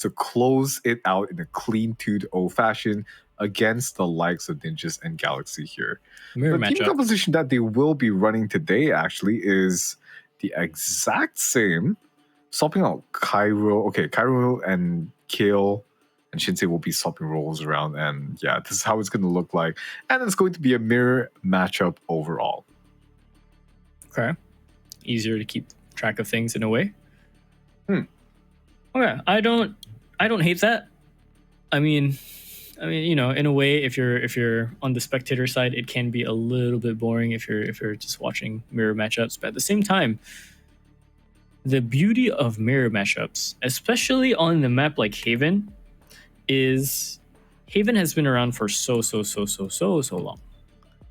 to close it out in a clean 2-0 fashion against the likes of Ninjas and Galaxy here. Mirror The team matchup. composition that they will be running today actually is the exact same. Swapping out Cairo. Okay, Cairo and Kale and Shinsei will be swapping roles around. And yeah, this is how it's going to look like. And it's going to be a mirror matchup overall. Okay. Easier to keep track of things in a way. Okay, I don't hate that. I mean, you know, in a way, if you're on the spectator side, it can be a little bit boring if you're just watching mirror matchups. But at the same time, the beauty of mirror matchups, especially on the map like Haven, is Haven has been around for so long,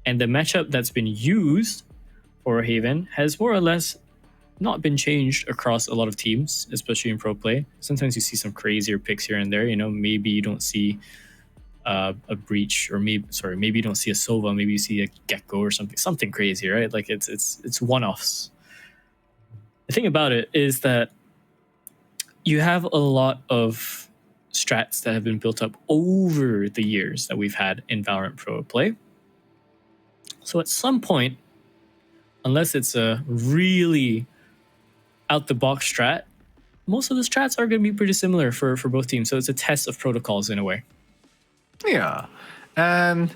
and the matchup that's been used for Haven has more or less not been changed across a lot of teams, especially in pro play. Sometimes you see some crazier picks here and there. You know, maybe you don't see a breach, or maybe you don't see a Sova, maybe you see a Gecko or something crazy, right? Like it's one-offs. The thing about it is that you have a lot of strats that have been built up over the years that we've had in Valorant Pro play. So at some point, unless it's a really out-the-box strat, most of the strats are going to be pretty similar for both teams. So it's a test of protocols in a way. Yeah, and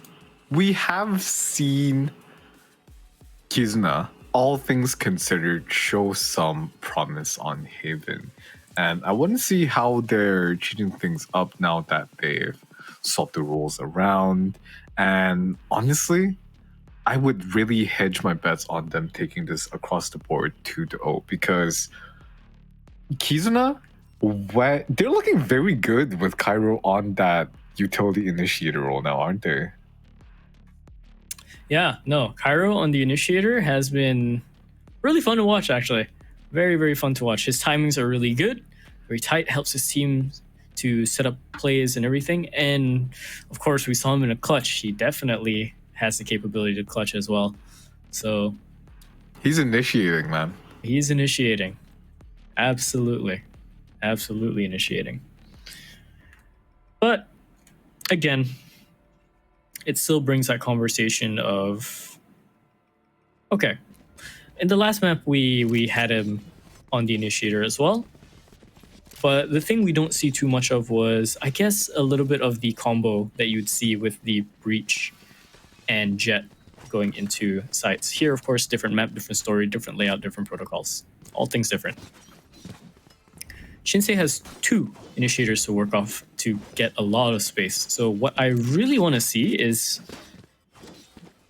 we have seen Kizuna, all things considered, show some promise on Haven. And I want to see how they're changing things up now that they've swapped the roles around. And honestly, I would really hedge my bets on them taking this across the board 2-0 because Kizuna, they're looking very good with Cairo on that utility initiator role now, aren't they? Yeah, no, Cairo on the initiator has been really fun to watch, actually. Very, very fun to watch. His timings are really good, very tight, helps his team to set up plays and everything. And of course, we saw him in a clutch. He definitely has the capability to clutch as well. So he's initiating, man. He's initiating. Absolutely. Absolutely initiating. But again, it still brings that conversation of, okay, in the last map we had him on the initiator as well, but the thing we don't see too much of was, I guess, a little bit of the combo that you'd see with the breach and jet going into sites. Here, of course, different map, different story, different layout, different protocols, all things different. Shinsei has 2 initiators to work off to get a lot of space. So what I really want to see is,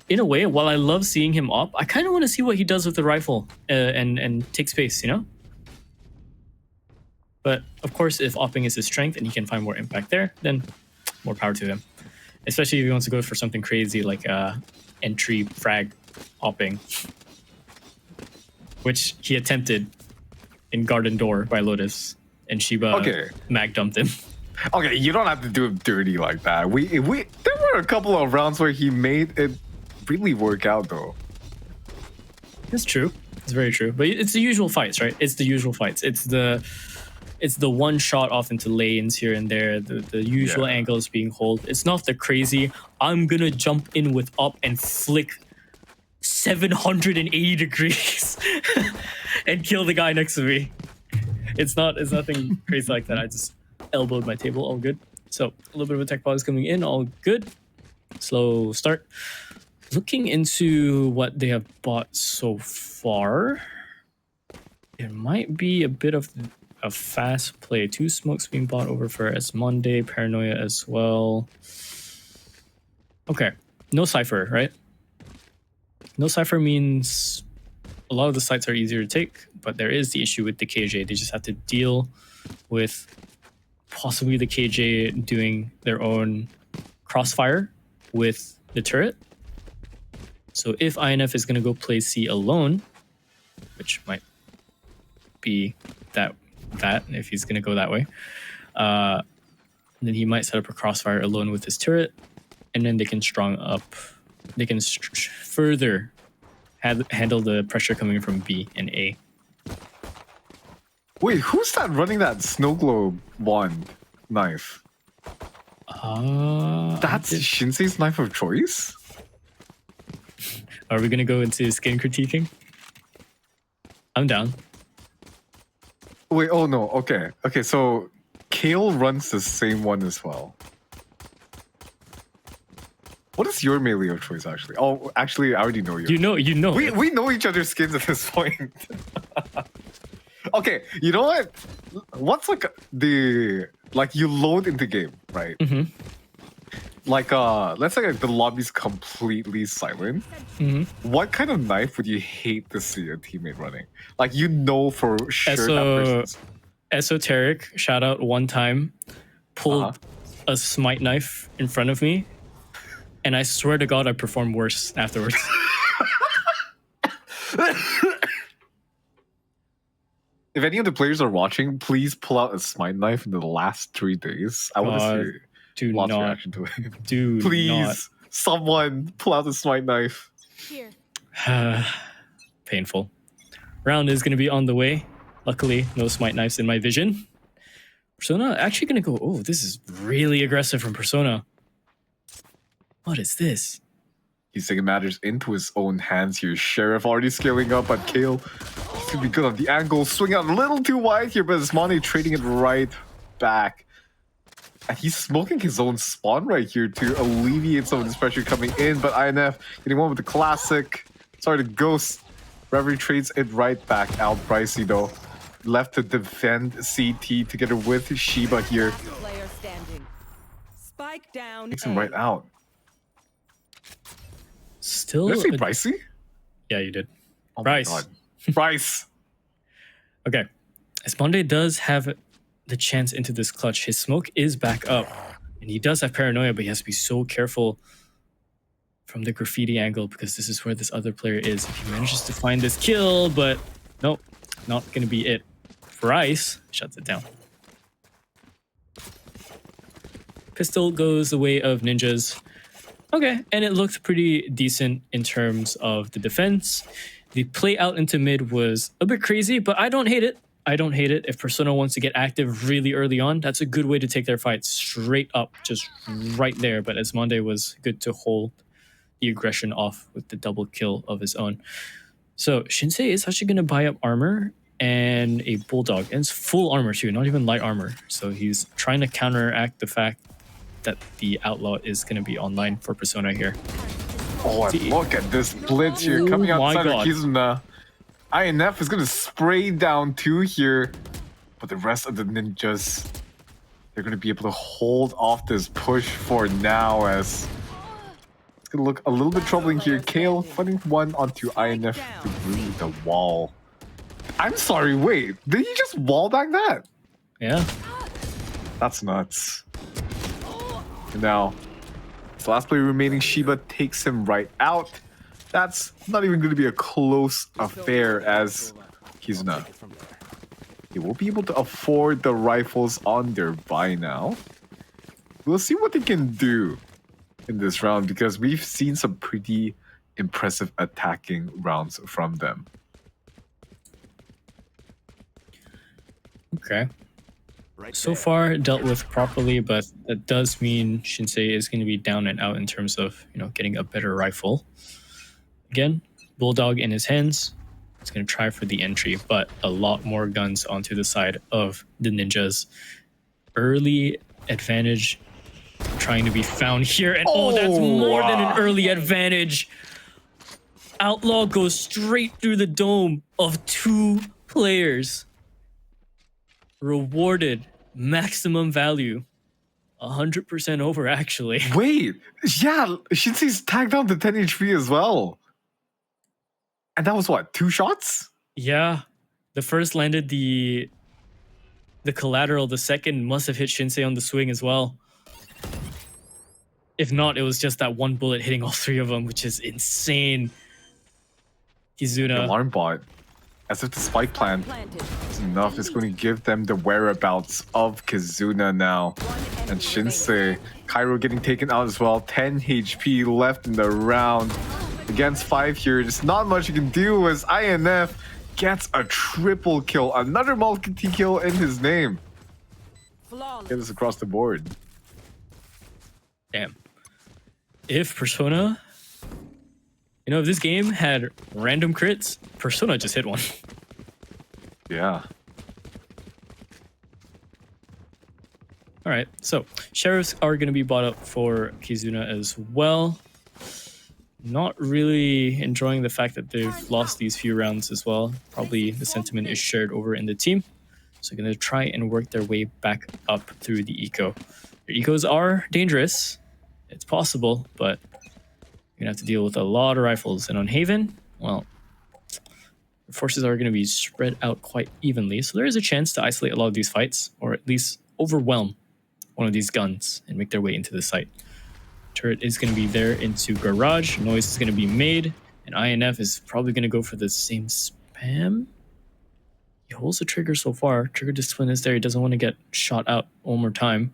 in a way, while I love seeing him op, I kind of want to see what he does with the rifle and take space, you know? But of course, if opping is his strength and he can find more impact there, then more power to him. Especially if he wants to go for something crazy like entry frag opping, which he attempted in Garden Door by Lotus. And Shiba mag dumped him. Okay, you don't have to do him dirty like that. There were a couple of rounds where he made it really work out, though. That's true. It's very true. But it's the usual fights, right? It's the usual fights. It's the one shot off into lanes here and there. The usual angles being hold. It's not the crazy, I'm gonna jump in with up and flick 780 degrees and kill the guy next to me. It's nothing crazy like that. I just elbowed my table, all good. So a little bit of a tech pause coming in, all good. Slow start. Looking into what they have bought so far, it might be a bit of a fast play. 2 smokes being bought over for Esmonde, Paranoia as well. Okay, no Cypher, right? No Cypher means a lot of the sites are easier to take, but there is the issue with the KJ. They just have to deal with possibly the KJ doing their own crossfire with the turret. So if INF is going to go play C alone, which might be that if he's going to go that way, then he might set up a crossfire alone with his turret, and then they can further handle the pressure coming from B and A. Wait, who's that running that snow globe wand knife? That's Shinsei's knife of choice? Are we gonna go into skin critiquing? I'm down. Wait, oh no, okay. Okay, so Kale runs the same one as well. What is your melee of choice actually? Oh, actually, I already know you. You know. We know each other's skins at this point. Okay, you know what? What's like you load into game, right? Mm-hmm. Like let's say like, the lobby's completely silent. Mm-hmm. What kind of knife would you hate to see a teammate running? Like you know for sure that person's Esoteric, shout out one time, pulled a smite knife in front of me, and I swear to God I performed worse afterwards. If any of the players are watching, please pull out a smite knife in the last 3 days. I want to see lots of reaction to it. Please, someone pull out the smite knife. Here. Painful. Round is going to be on the way. Luckily, no smite knives in my vision. Persona actually going to go, oh, this is really aggressive from Persona. What is this? He's taking matters into his own hands here. Sheriff already scaling up, but Kale, he's going to be good on the angle. Swing out a little too wide here, but Ismani trading it right back. And he's smoking his own spawn right here to alleviate some of this pressure coming in, but INF getting one with the classic. Sorry, the Ghost. Reverie trades it right back out. Pricey though. Left to defend CT together with Shiba here. Player standing. Spike down. Takes him right out. Still. Did I say Pricey? Yeah, you did. Oh Bryce. my God. Bryce. Okay. Esponde does have the chance into this clutch. His smoke is back up. And he does have paranoia, but he has to be so careful from the graffiti angle because this is where this other player is. If he manages to find this kill, but nope, not going to be it. Bryce shuts it down. Pistol goes the way of ninjas. Okay, and it looked pretty decent in terms of the defense. The play out into mid was a bit crazy, but I don't hate it. I don't hate it. If Persona wants to get active really early on, that's a good way to take their fight straight up, just right there. But Esmonde was good to hold the aggression off with the double kill of his own. So Shinsei is actually going to buy up armor and a bulldog. And it's full armor too, not even light armor. So he's trying to counteract the fact that the outlaw is going to be online for Persona here. Oh, and look at this blitz here coming outside of Kizuna. INF is going to spray down 2 here. But the rest of the ninjas, they're going to be able to hold off this push for now as it's going to look a little bit troubling here. Kale fighting one onto INF to remove the wall. I'm sorry, wait. Did he just wall back that? Yeah. That's nuts. And now, his last player remaining, Shiba takes him right out. That's not even going to be a close affair as Kizuna. He will be able to afford the rifles on their buy now. We'll see what they can do in this round because we've seen some pretty impressive attacking rounds from them. Okay. So far dealt with properly, but that does mean Shinsei is going to be down and out in terms of, getting a better rifle. Again, Bulldog in his hands. He's going to try for the entry, but a lot more guns onto the side of the ninjas. Early advantage trying to be found here, and that's more than an early advantage. Outlaw goes straight through the dome of 2 players. Rewarded maximum value 100% over actually. Wait, yeah, Shinsei's tagged down to 10 HP as well. And that was what, 2 shots? Yeah, the first landed the collateral, the second must have hit Shinsei on the swing as well. If not, it was just that one bullet hitting all 3 of them, which is insane. Kizuna. The alarm bot. As if the spike plan is enough, it's going to give them the whereabouts of Kizuna now. And Shinsei, Cairo getting taken out as well. 10 HP left in the round. Against 5 here, there's not much you can do as INF gets a triple kill, another multi-kill in his name. Flawless. Get this across the board. Damn. If Persona, you know, if this game had random crits, Persona just hit one. Yeah. All right, so sheriffs are going to be bought up for Kizuna as well. Not really enjoying the fact that they've lost these few rounds as well. Probably the sentiment is shared over in the team. So going to try and work their way back up through the eco. Their ecos are dangerous. It's possible, but you're going to have to deal with a lot of rifles. And on Haven, well, the forces are going to be spread out quite evenly. So there is a chance to isolate a lot of these fights, or at least overwhelm one of these guns and make their way into the site. Turret is going to be there into garage. Noise is going to be made. And INF is probably going to go for the same spam. He holds the trigger so far. Trigger discipline is there. He doesn't want to get shot out one more time.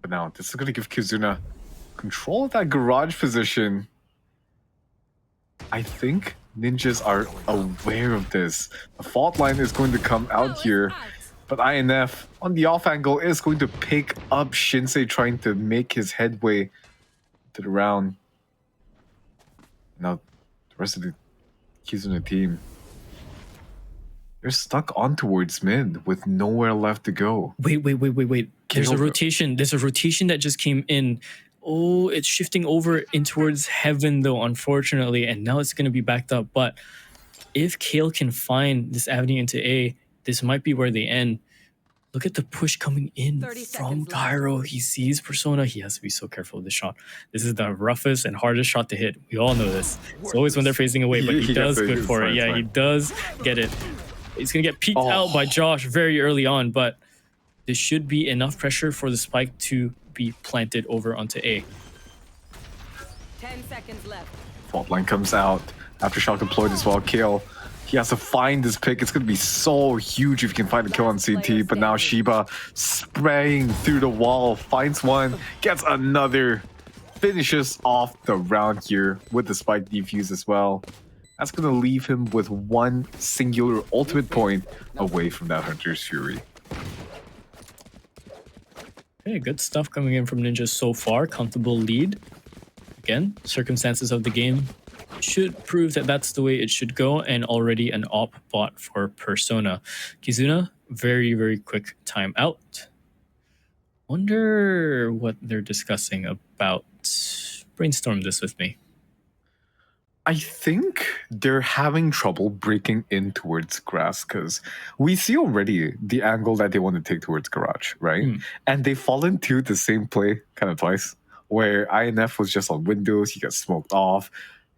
But now this is going to give Kizuna control of that garage position. I think ninjas are aware of this. The fault line is going to come out here. But INF on the off angle is going to pick up Shinsei, trying to make his headway to the round. Now, the rest of the Kizuna team, they're stuck on towards mid with nowhere left to go. Wait. There's a rotation. There's a rotation that just came in. Oh, it's shifting over in towards heaven though, unfortunately. And now it's going to be backed up. But if Kale can find this avenue into A, this might be where they end. Look at the push coming in from Cairo. He sees Persona. He has to be so careful with this shot. This is the roughest and hardest shot to hit. We all know this. It's always when they're facing away, but he does good for it. Yeah, he does get it. He's going to get peeked out by Josh very early on, but this should be enough pressure for the spike to be planted over onto A. 10 seconds left. Fault line comes out. Aftershock deployed as well. Kale, he has to find this pick. It's going to be so huge if he can find a kill on CT. But now Shiba spraying through the wall. Finds one. Gets another. Finishes off the round here with the spike defuse as well. That's going to leave him with one singular ultimate point away from that Hunter's Fury. Okay, good stuff coming in from Ninja so far. Comfortable lead. Again, circumstances of the game should prove that that's the way it should go, and already an op bot for Persona. Kizuna, very, very quick timeout. Wonder what they're discussing about. Brainstorm this with me. I think they're having trouble breaking in towards grass because we see already the angle that they want to take towards garage, right? And they fall into the same play kind of twice, where INF was just on windows, he got smoked off,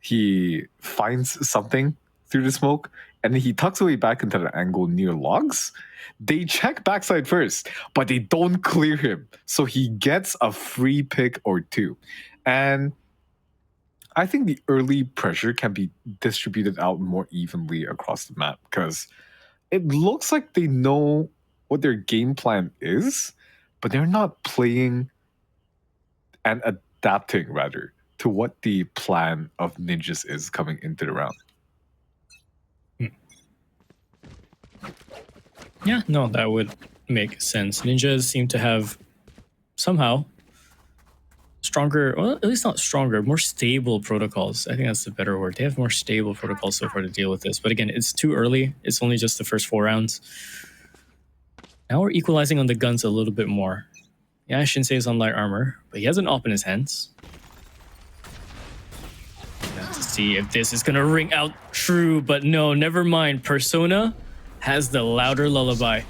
he finds something through the smoke, and then he tucks away back into the angle near logs. They check backside first, but they don't clear him, so he gets a free pick or two. And I think the early pressure can be distributed out more evenly across the map because it looks like they know what their game plan is, but they're not playing and adapting rather to what the plan of ninjas is coming into the round. Yeah, no, that would make sense. Ninjas seem to have somehow stronger, well, at least not stronger, more stable protocols. I think that's the better word. They have more stable protocols so far to deal with this. But again, it's too early. It's only just the first 4 rounds. Now we're equalizing on the guns a little bit more. Yeah, Shinsei is on light armor, but he has an op in his hands. To see if this is going to ring out true, but no, never mind. Persona has the louder lullaby.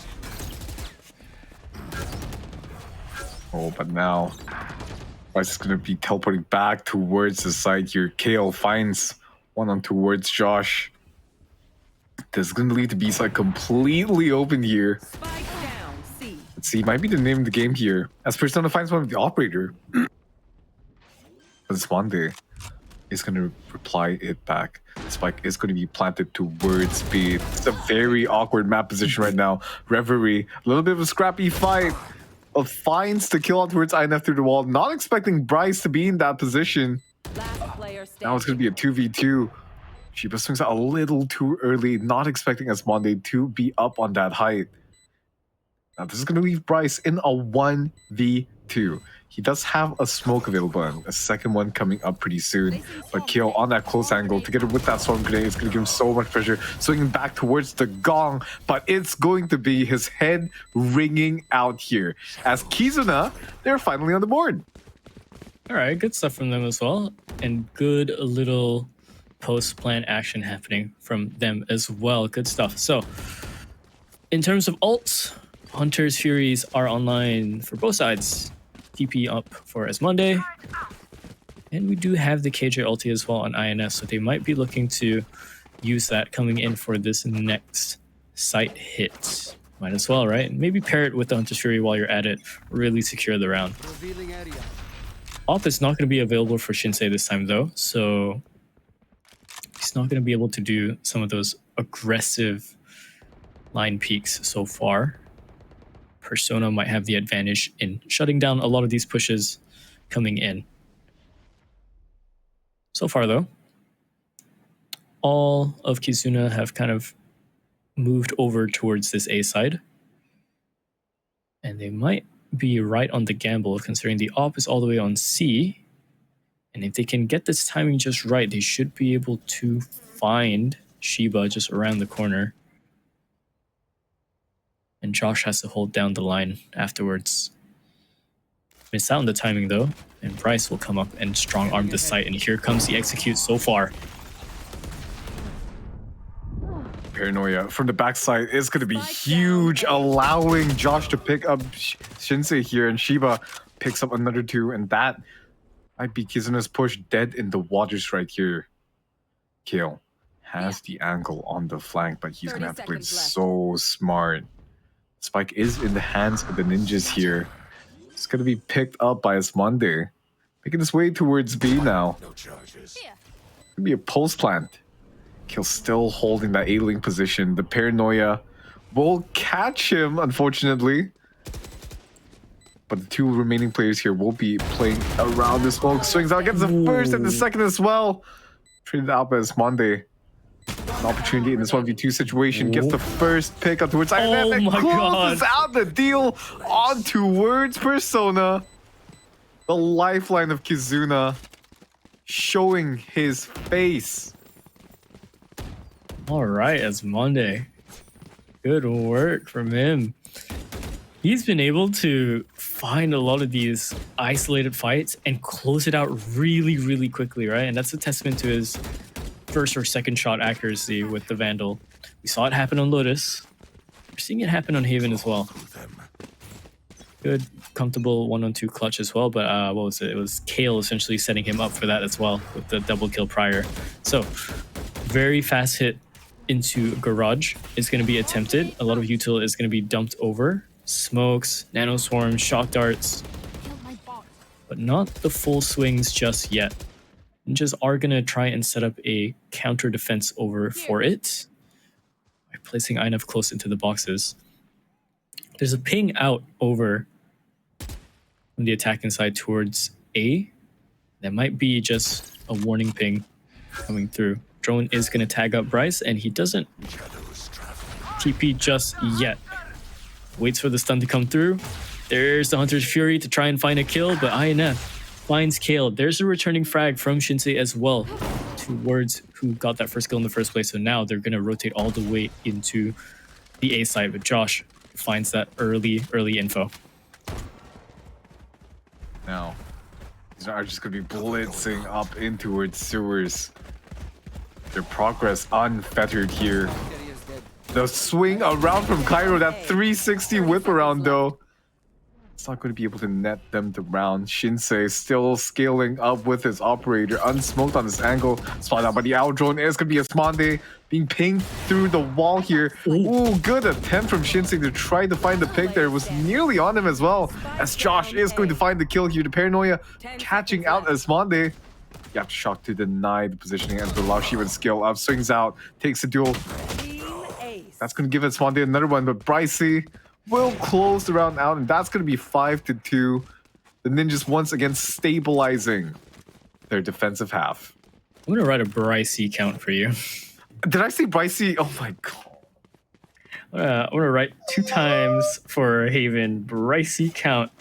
Oh, but now Rice is going to be teleporting back towards the side here. Kale finds one on towards Josh. This is going to leave the B side completely open here. Spike down, C. Let's see, might be the name of the game here. As Persona finds one with the operator. But this one day is going to reply it back. The spike is going to be planted towards B. It's a very awkward map position right now. Reverie, a little bit of a scrappy fight. Finds the kill out towards INF through the wall. Not expecting Bryce to be in that position. Last player standing. Now it's going to be a 2v2. Shiba swings out a little too early, not expecting Asmonde to be up on that height. Now this is going to leave Bryce in a 1v2. He does have a smoke available and a second one coming up pretty soon. But Kyo on that close angle together with that storm grenade is going to give him so much pressure. Swinging back towards the gong, but it's going to be his head ringing out here. As Kizuna, they're finally on the board. All right, good stuff from them as well. And good little post-plan action happening from them as well. Good stuff. So, in terms of ults, Hunter's Furies are online for both sides. TP up for Asmonde. And we do have the KJ ulti as well on INS, so they might be looking to use that coming in for this next site hit. Might as well, right? Maybe pair it with the Hunter's Fury while you're at it. Really secure the round. Off is not going to be available for Shinsei this time though, so he's not going to be able to do some of those aggressive line peaks so far. Persona might have the advantage in shutting down a lot of these pushes coming in. So far though, all of Kizuna have kind of moved over towards this A side. And they might be right on the gamble considering the op is all the way on C. And if they can get this timing just right, they should be able to find Shiba just around the corner. And Josh has to hold down the line afterwards. Miss out on the timing though, and Bryce will come up and strong arm the site, and here comes the execute so far. Paranoia from the backside is going to be huge, allowing Josh to pick up Shinsei here, and Shiba picks up another two, and that might be Kizuna's push dead in the waters right here. Kale has the angle on the flank, but he's going to have to play so smart. Spike is in the hands of the ninjas here. It's going to be picked up by Asmonde. Making his way towards B now. It's going to be a pulse plant. Kill's still holding that A-link position. The Paranoia will catch him, unfortunately. But the two remaining players here will be playing around the smoke. Swings out, gets the first and the second as well. Traded out by Asmonde. An opportunity in this 1v2 situation. Gets the first pick up towards INF and closes out the deal on towards Persona. The lifeline of Kizuna showing his face. All right, Asmonde. Good work from him. He's been able to find a lot of these isolated fights and close it out really, really quickly, right? And that's a testament to his first or second shot accuracy with the Vandal. We saw it happen on Lotus. We're seeing it happen on Haven as well. Good, comfortable 1-on-2 clutch as well, but what was it? It was Kale essentially setting him up for that as well with the double kill prior. So, very fast hit into Garage is going to be attempted. A lot of util is going to be dumped over. Smokes, nano swarms, shock darts, but not the full swings just yet. Ninjas are going to try and set up a counter defense over for it by placing INF close into the boxes. There's a ping out over from the attacking side towards A. That might be just a warning ping coming through. Drone is going to tag up Bryce, and he doesn't TP just yet. Waits for the stun to come through. There's the Hunter's Fury to try and find a kill, but INF finds Kale. There's a returning frag from Shinsei as well towards who got that first kill in the first place. So now they're going to rotate all the way into the A side, but Josh finds that early info. Now, these are just going to be blitzing up in towards sewers. Their progress unfettered here. The swing around from Cairo, that 360 whip around though. It's not going to be able to net them the round. Shinsei still scaling up with his operator. Unsmoked on this angle. Spot out by the owl drone. It's going to be Asmonde being pinged through the wall here. Ooh, good attempt from Shinsei to try to find the pick there. It was nearly on him as well. As Josh is going to find the kill here. The Paranoia catching out Asmonde. You have to shock to deny the positioning and to allow Shiva to scale up. Swings out. Takes the duel. That's going to give Asmonde another one. But Brycey will close the round out, and that's going to be 5-2. The Ninjas once again stabilizing their defensive half. I'm gonna write a Brycey count for you. Did I say Brycey? Oh my god. I'm gonna write 2 times for Haven. Brycey count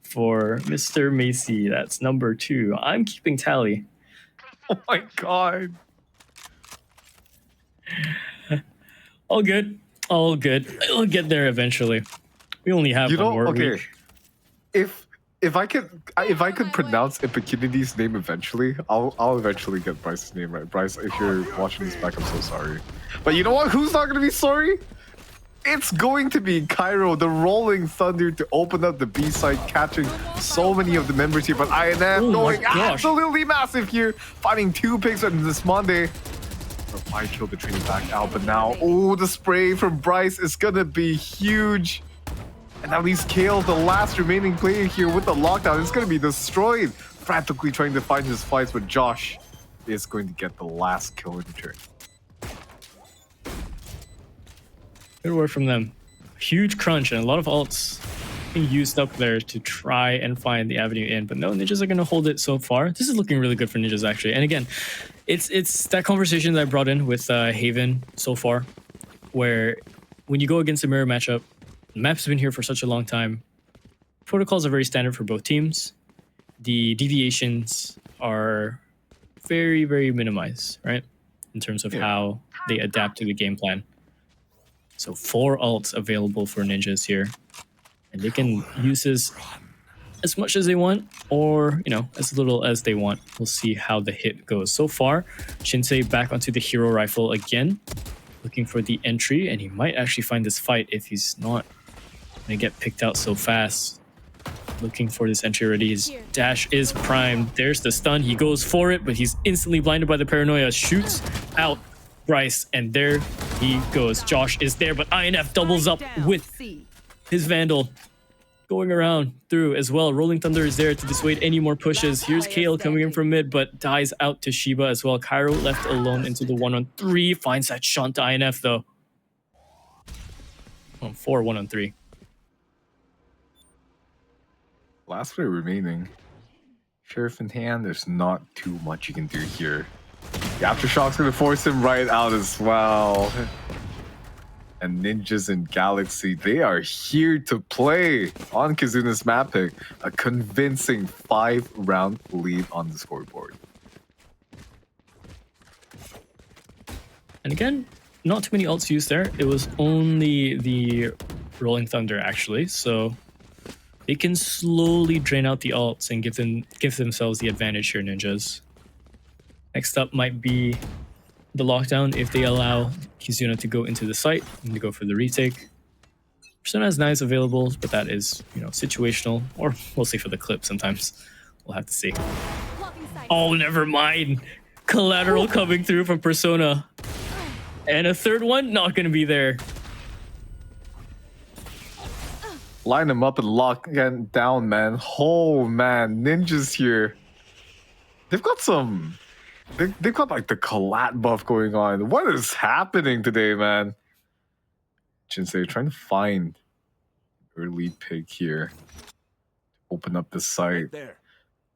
for Mr. Macy. That's number 2. I'm keeping tally. Oh my god. All good. All good. It'll get there eventually. We only have You one know, more okay. week. If I could pronounce Epicunity's name eventually, I'll eventually get Bryce's name right. Bryce, if you're watching this back, I'm so sorry. But you know what? Who's not gonna be sorry? It's going to be Cairo, the Rolling Thunder, to open up the B side, catching so many of the members here. But INF Oh going my gosh. absolutely massive here, finding 2 picks on this Monday. Reply killed the training back out, but now, oh, the spray from Bryce is gonna be huge. And now he's killed the last remaining player here with the lockdown. It's gonna be destroyed. Frantically trying to find his fights, but Josh is going to get the last kill in turn. Good work from them. Huge crunch and a lot of ults being used up there to try and find the avenue in. But no, Ninjas are going to hold it so far. This is looking really good for Ninjas, actually. And again, it's that conversation that I brought in with Haven so far, where when you go against a mirror matchup, the map's been here for such a long time. Protocols are very standard for both teams. The deviations are very, very minimized, right? In terms of how they adapt to the game plan. So 4 ults available for Ninjas here. And they can use this as much as they want or, you know, as little as they want. We'll see how the hit goes. So far, Shinsei back onto the hero rifle again, looking for the entry, and he might actually find this fight if he's not going to get picked out so fast. Looking for this entry already. His dash is primed. There's the stun. He goes for it, but he's instantly blinded by the paranoia. Shoots out Bryce, and there he goes. Josh is there, but INF doubles up with his Vandal. Going around through as well. Rolling Thunder is there to dissuade any more pushes. Here's Kale coming in from mid, but dies out to Shiba as well. Cairo left alone into the 1-on-3. Finds that shunt to INF though. 4 1-on-3. Last player remaining. Sheriff in hand, there's not too much you can do here. The Aftershock's gonna force him right out as well. And Ninjas and Galaxy, they are here to play on Kizuna's map pick. A convincing 5-round lead on the scoreboard. And again, not too many ults used there. It was only the Rolling Thunder actually, so they can slowly drain out the ults and give themselves the advantage here, Ninjas. Next up might be the lockdown if they allow Kizuna to go into the site and to go for the retake. Persona has knives available, but that is, you know, situational, or we'll see for the clip sometimes. We'll have to see. Oh, never mind. Collateral coming through from Persona. And a third one, not going to be there. Line them up and lock them down, man. Oh, man. Ninjas here. They've got some... They've got like the collat buff going on. What is happening today, man? Shinsei trying to find early pick here. Open up the site.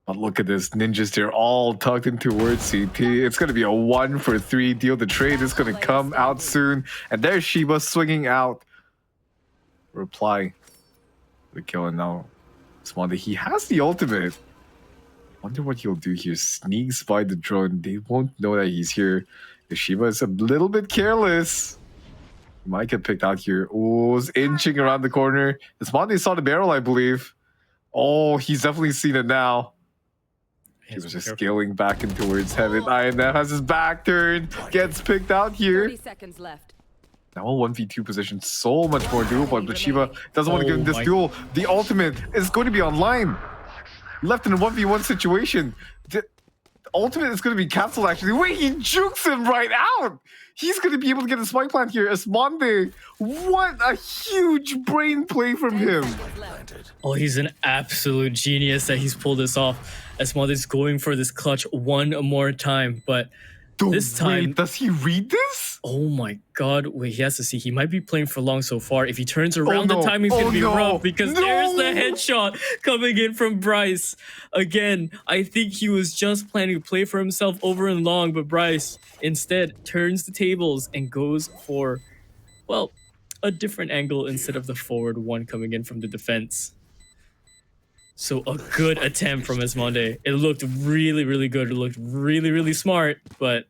But look at this. Ninjas here all tucked in towards CT. It's going to be a 1-for-3 deal. The trade is going to come out soon. And there's Shiba swinging out. Reply. The kill, and now Smondy. He has the ultimate. Wonder what he'll do here. Sneaks by the drone. They won't know that he's here. If Shiba is a little bit careless, he might get picked out here. Oh, is inching around the corner. Smondy saw the barrel, I believe. Oh, he's definitely seen it now. He was just scaling back in towards heaven. INF has his back turned. Gets picked out here. 30 seconds left. Now a 1v2 position, so much more doable, but Shiba doesn't want to get in this duel. The ultimate is going to be online. Left in a 1v1 situation. The ultimate is going to be cancelled, actually. Wait, he jukes him right out! He's going to be able to get a spike plant here. Esmonde, what a huge brain play from him. Oh, he's an absolute genius that he's pulled this off. Esmonde is going for this clutch one more time, but This time- Wait, does he read this? Oh my god, wait, he has to see. He might be playing for long so far. If he turns around, no. the timing's Oh, gonna be no. rough because No. there's the headshot coming in from Bryce. Again, I think he was just planning to play for himself over and long, but Bryce instead turns the tables and goes for, well, a different angle instead of the forward one coming in from the defense. So a good attempt from Esmonde. It looked really, really good. It looked really, really smart, but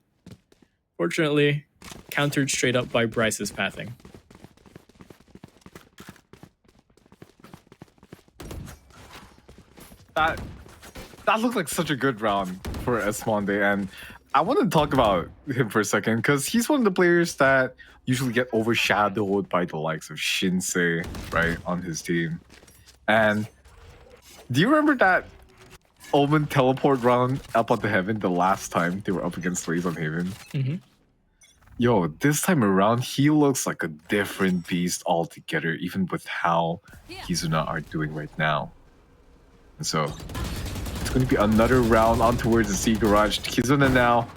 fortunately, countered straight up by Bryce's pathing. That looked like such a good round for Esmonde, and I want to talk about him for a second because he's one of the players that usually get overshadowed by the likes of Shinsei, right, on his team. And do you remember that Omen teleport round up onto Heaven the last time they were up against Slays on Haven? Mm-hmm. Yo, this time around, he looks like a different beast altogether, even with how Kizuna are doing right now. And so, it's going to be another round on towards the C garage. Kizuna now,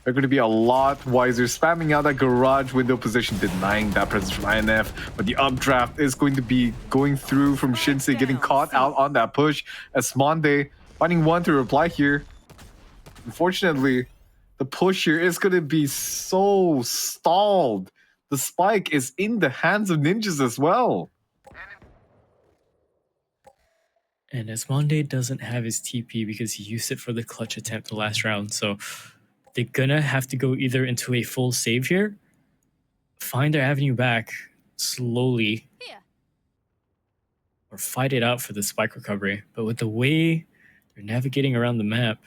they're going to be a lot wiser, spamming out that garage window position, denying that presence from INF. But the updraft is going to be going through from Shinsei, getting caught out on that push. Esmonde finding one to reply here. Unfortunately, the push here is going to be so stalled. The spike is in the hands of ninjas as well. And Esmonde doesn't have his TP because he used it for the clutch attempt the last round. So they're gonna have to go either into a full save here, find their avenue back slowly, or fight it out for the spike recovery. But with the way they're navigating around the map,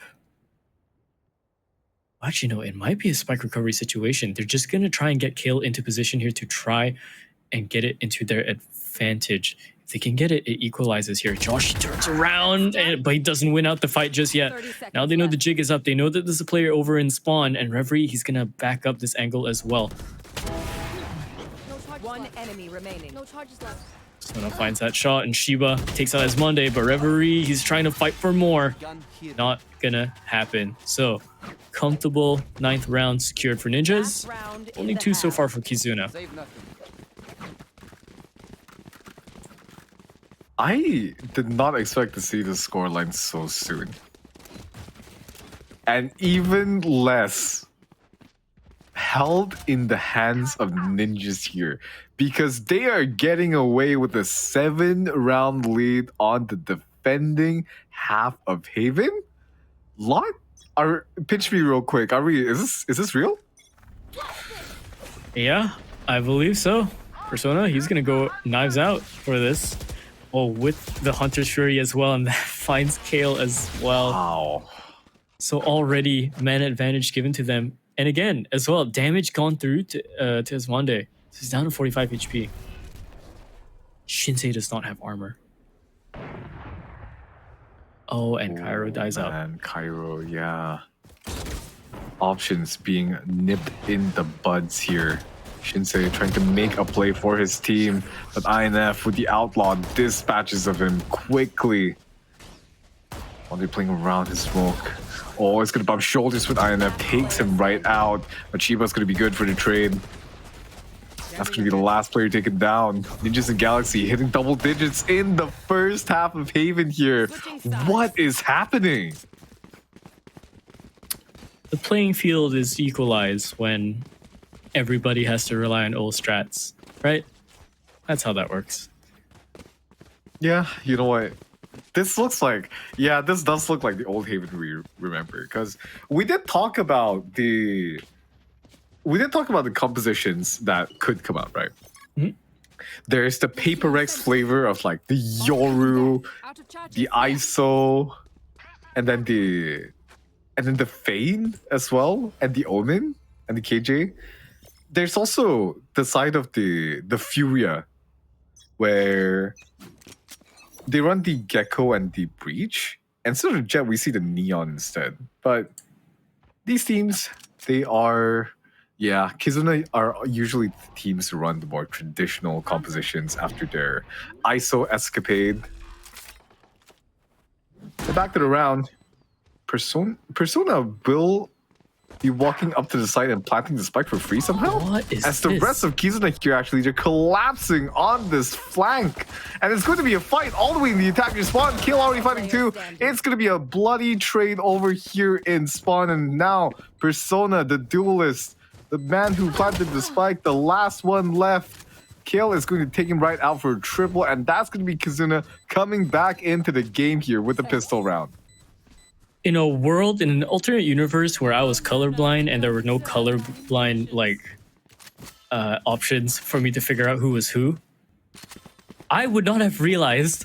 actually, no, it might be a spike recovery situation. They're just going to try and get Kale into position here to try and get it into their advantage. If they can get it, it equalizes here. Josh turns around, but he doesn't win out the fight just yet. Now they know the jig is up. They know that there's a player over in spawn, and Reverie, he's going to back up this angle as well. One enemy remaining. No charges left. Sona finds that shot, and Shiba takes out Esmonde, but Reverie, he's trying to fight for more. Not gonna happen. So, comfortable 9th round secured for Ninjas. Only 2 so far for Kizuna. I did not expect to see the scoreline so soon. And even less held in the hands of ninjas here, because they are getting away with a 7-round lead on the defending half of Haven. Pitch me real quick. Is this real? Yeah, I believe so. Persona, he's gonna go knives out for this. Oh, with the Hunter's Fury as well, and that finds Kale as well. Wow. So already man advantage given to them. And again, as well, damage gone through to Esmonde. So he's down to 45 HP. Shinsei does not have armor. Oh, and Cairo dies out. And Cairo, yeah. Options being nipped in the buds here. Shinsei trying to make a play for his team, but INF with the outlaw dispatches of him quickly. While they're playing around his smoke. Oh, it's gonna bump shoulders with INF, takes him right out. But Chiba's gonna be good for the trade. That's gonna be the last player taken down. Ninjas and Galaxy hitting double digits in the first half of Haven here. What is happening? The playing field is equalized when everybody has to rely on old strats, right? That's how that works. Yeah, you know what? This does look like the old Haven we remember, because we did talk about the compositions that could come out, right? Mhm. There's the Paper Rex flavor of like the Yoru, the ISO, and then the Fane as well, and the Omen and the KJ. There's also the side of the Furia, where they run the Gecko and the Breach. And instead of Jet, we see the Neon instead. But these teams, they are... Yeah, Kizuna are usually the teams who run the more traditional compositions after their ISO escapade. But back to the round. Persona will be walking up to the site and planting the spike for free somehow? What is As the this? rest of Kizuna here, actually, they're collapsing on this flank. And it's going to be a fight all the way in the attacker spawn. Kill already fighting too. It's going to be a bloody trade over here in spawn. And now, Persona, the duelist, the man who planted the spike, the last one left. Kale is going to take him right out for a triple. And that's going to be Kizuna coming back into the game here with the pistol round. In a world, in an alternate universe where I was colorblind and there were no colorblind like options for me to figure out who was who, I would not have realized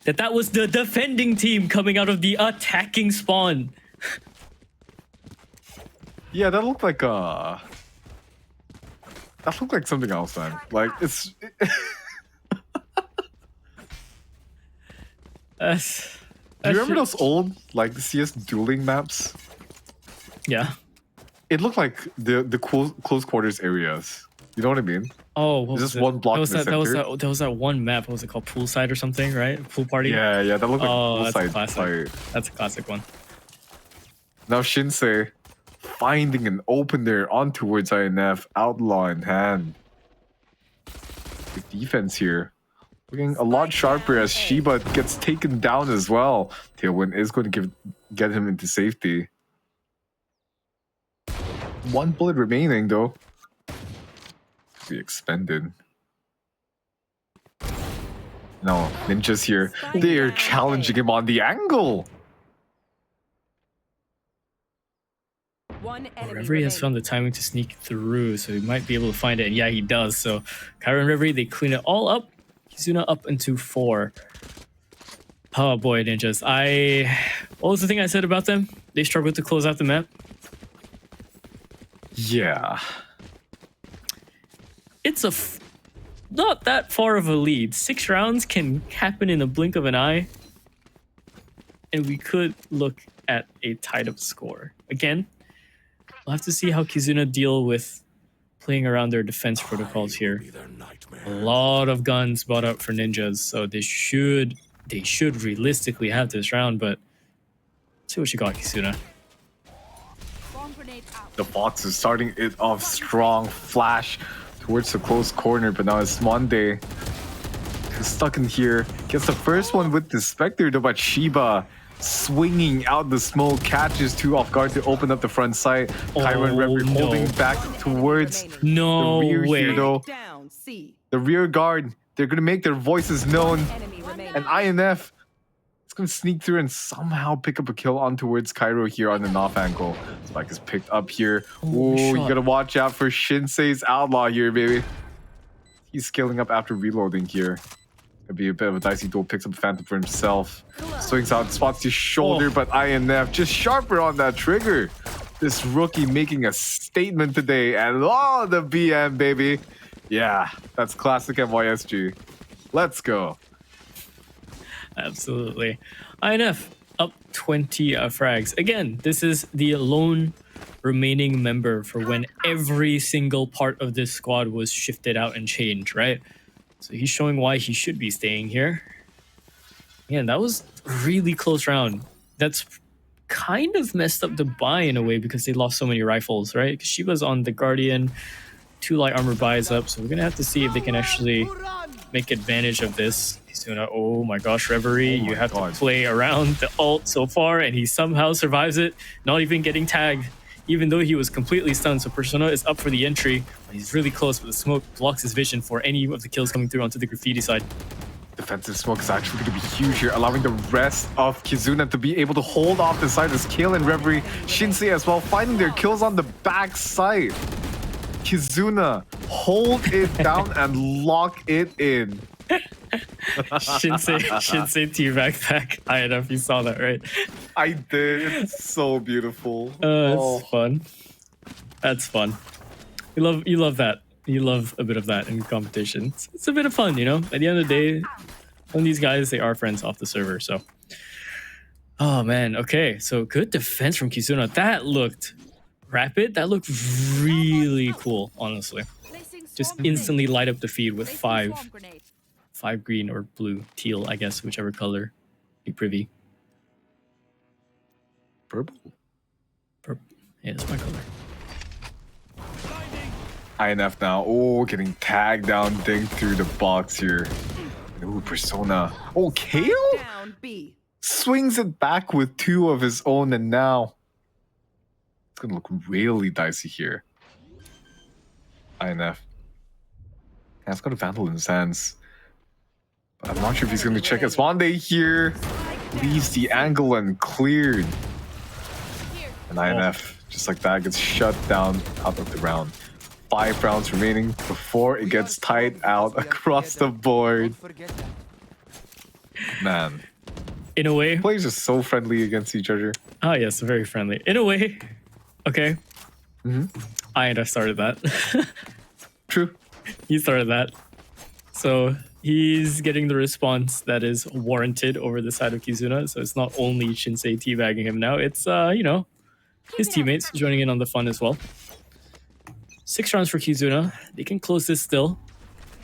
that that was the defending team coming out of the attacking spawn. Yeah, that looked like something else, man. Like it's. Do you remember those old like CS dueling maps? Yeah. It looked like the close quarters areas. You know what I mean? Oh, what Just was it? one block That was in the that was that one map. What was it called? Poolside or something, right? Pool party. Yeah, that looked like Oh, a that's a poolside classic. fight. That's a classic one. Now Shinsei finding an opener on towards INF, outlaw in hand. The defense here looking a lot sharper as Shiba gets taken down as well. Tailwind is going to get him into safety. One bullet remaining though. Be expended. No, Ninja's here. They are challenging him on the angle. One enemy Reverie has found the timing to sneak through, so he might be able to find it. And yeah, he does. So Kyra and Reverie, they clean it all up. Kizuna up into 4. Oh boy, Ninjas. What was the thing I said about them? They struggled to close out the map. Yeah. It's not that far of a lead. 6 rounds can happen in a blink of an eye. And we could look at a tied up score. Again, we'll have to see how Kizuna deal with playing around their defense protocols here. A lot of guns bought up for Ninjas, so they should realistically have this round, but let's see what you got, Kizuna. The Fox is starting it off strong. Flash towards the close corner, but now it's Monday. He's stuck in here. Gets the first one with the Spectre, though, but Shiba swinging out the smoke, catches 2 off guard to open up the front side. Kyra and Reverie holding back towards the rear here, though. down. C. The rear guard, they're going to make their voices known. Enemy remaining. And INF is going to sneak through and somehow pick up a kill on towards Cairo here on an off angle. Spike is picked up here. Oh, Ooh, you shot. got to watch out for Shinsei's outlaw here, baby. He's scaling up after reloading here. It'll be a bit of a dicey duel. Picks up Phantom for himself. Swings out, spots his shoulder, but INF just sharper on that trigger. This rookie making a statement today. And oh, the BM, baby. Yeah, that's classic MYSG. Let's go. Absolutely. INF up 20 frags. Again, this is the lone remaining member for when every single part of this squad was shifted out and changed, right? So he's showing why he should be staying here. Yeah, that was a really close round. That's kind of messed up the buy in a way because they lost so many rifles, right? Because Shiba's on the Guardian, 2 light armor buys up, so we're gonna have to see if they can actually make advantage of this. He's gonna, oh my gosh, Reverie, you have to play around the ult so far, and he somehow survives it, not even getting tagged, even though he was completely stunned. So Persona is up for the entry. He's really close, but the smoke blocks his vision for any of the kills coming through onto the graffiti side. Defensive smoke is actually going to be huge here, allowing the rest of Kizuna to be able to hold off the side as Kale and Reverie, Shinsei as well, finding their kills on the back side. Kizuna, hold it down and lock it in. Shinsei teabag back. I don't know if you saw that, right? I did. It's so beautiful. It's fun. That's fun. You love that. You love a bit of that in competition. It's a bit of fun, you know? At the end of the day, when these guys, they are friends off the server, so. Oh, man. Okay, so good defense from Kizuna. That looked rapid. That looked really cool, honestly. Just instantly light up the feed with 5 green or blue, teal, I guess, whichever color you privy. Purple. Yeah, that's my color. INF now. Oh, getting tagged down, dinged through the box here. Ooh, Persona. Oh, Kale Down B. swings it back with 2 of his own, and now it's gonna look really dicey here. INF. Yeah, it's got a Vandal in his hands. But I'm not sure if he's gonna check his Monday here. Leaves the angle and cleared. And INF, just like that, gets shut down out of the round. 5 rounds remaining before it gets tied out across the board. Man, In a way, players are so friendly against each other. oh yes, very friendly. In a way, okay. I started that. True. He started that. So he's getting the response that is warranted over the side of Kizuna. So it's not only Shinsei teabagging him now, it's you know, his teammates joining in on the fun as well. 6 rounds for Kizuna. They can close this still.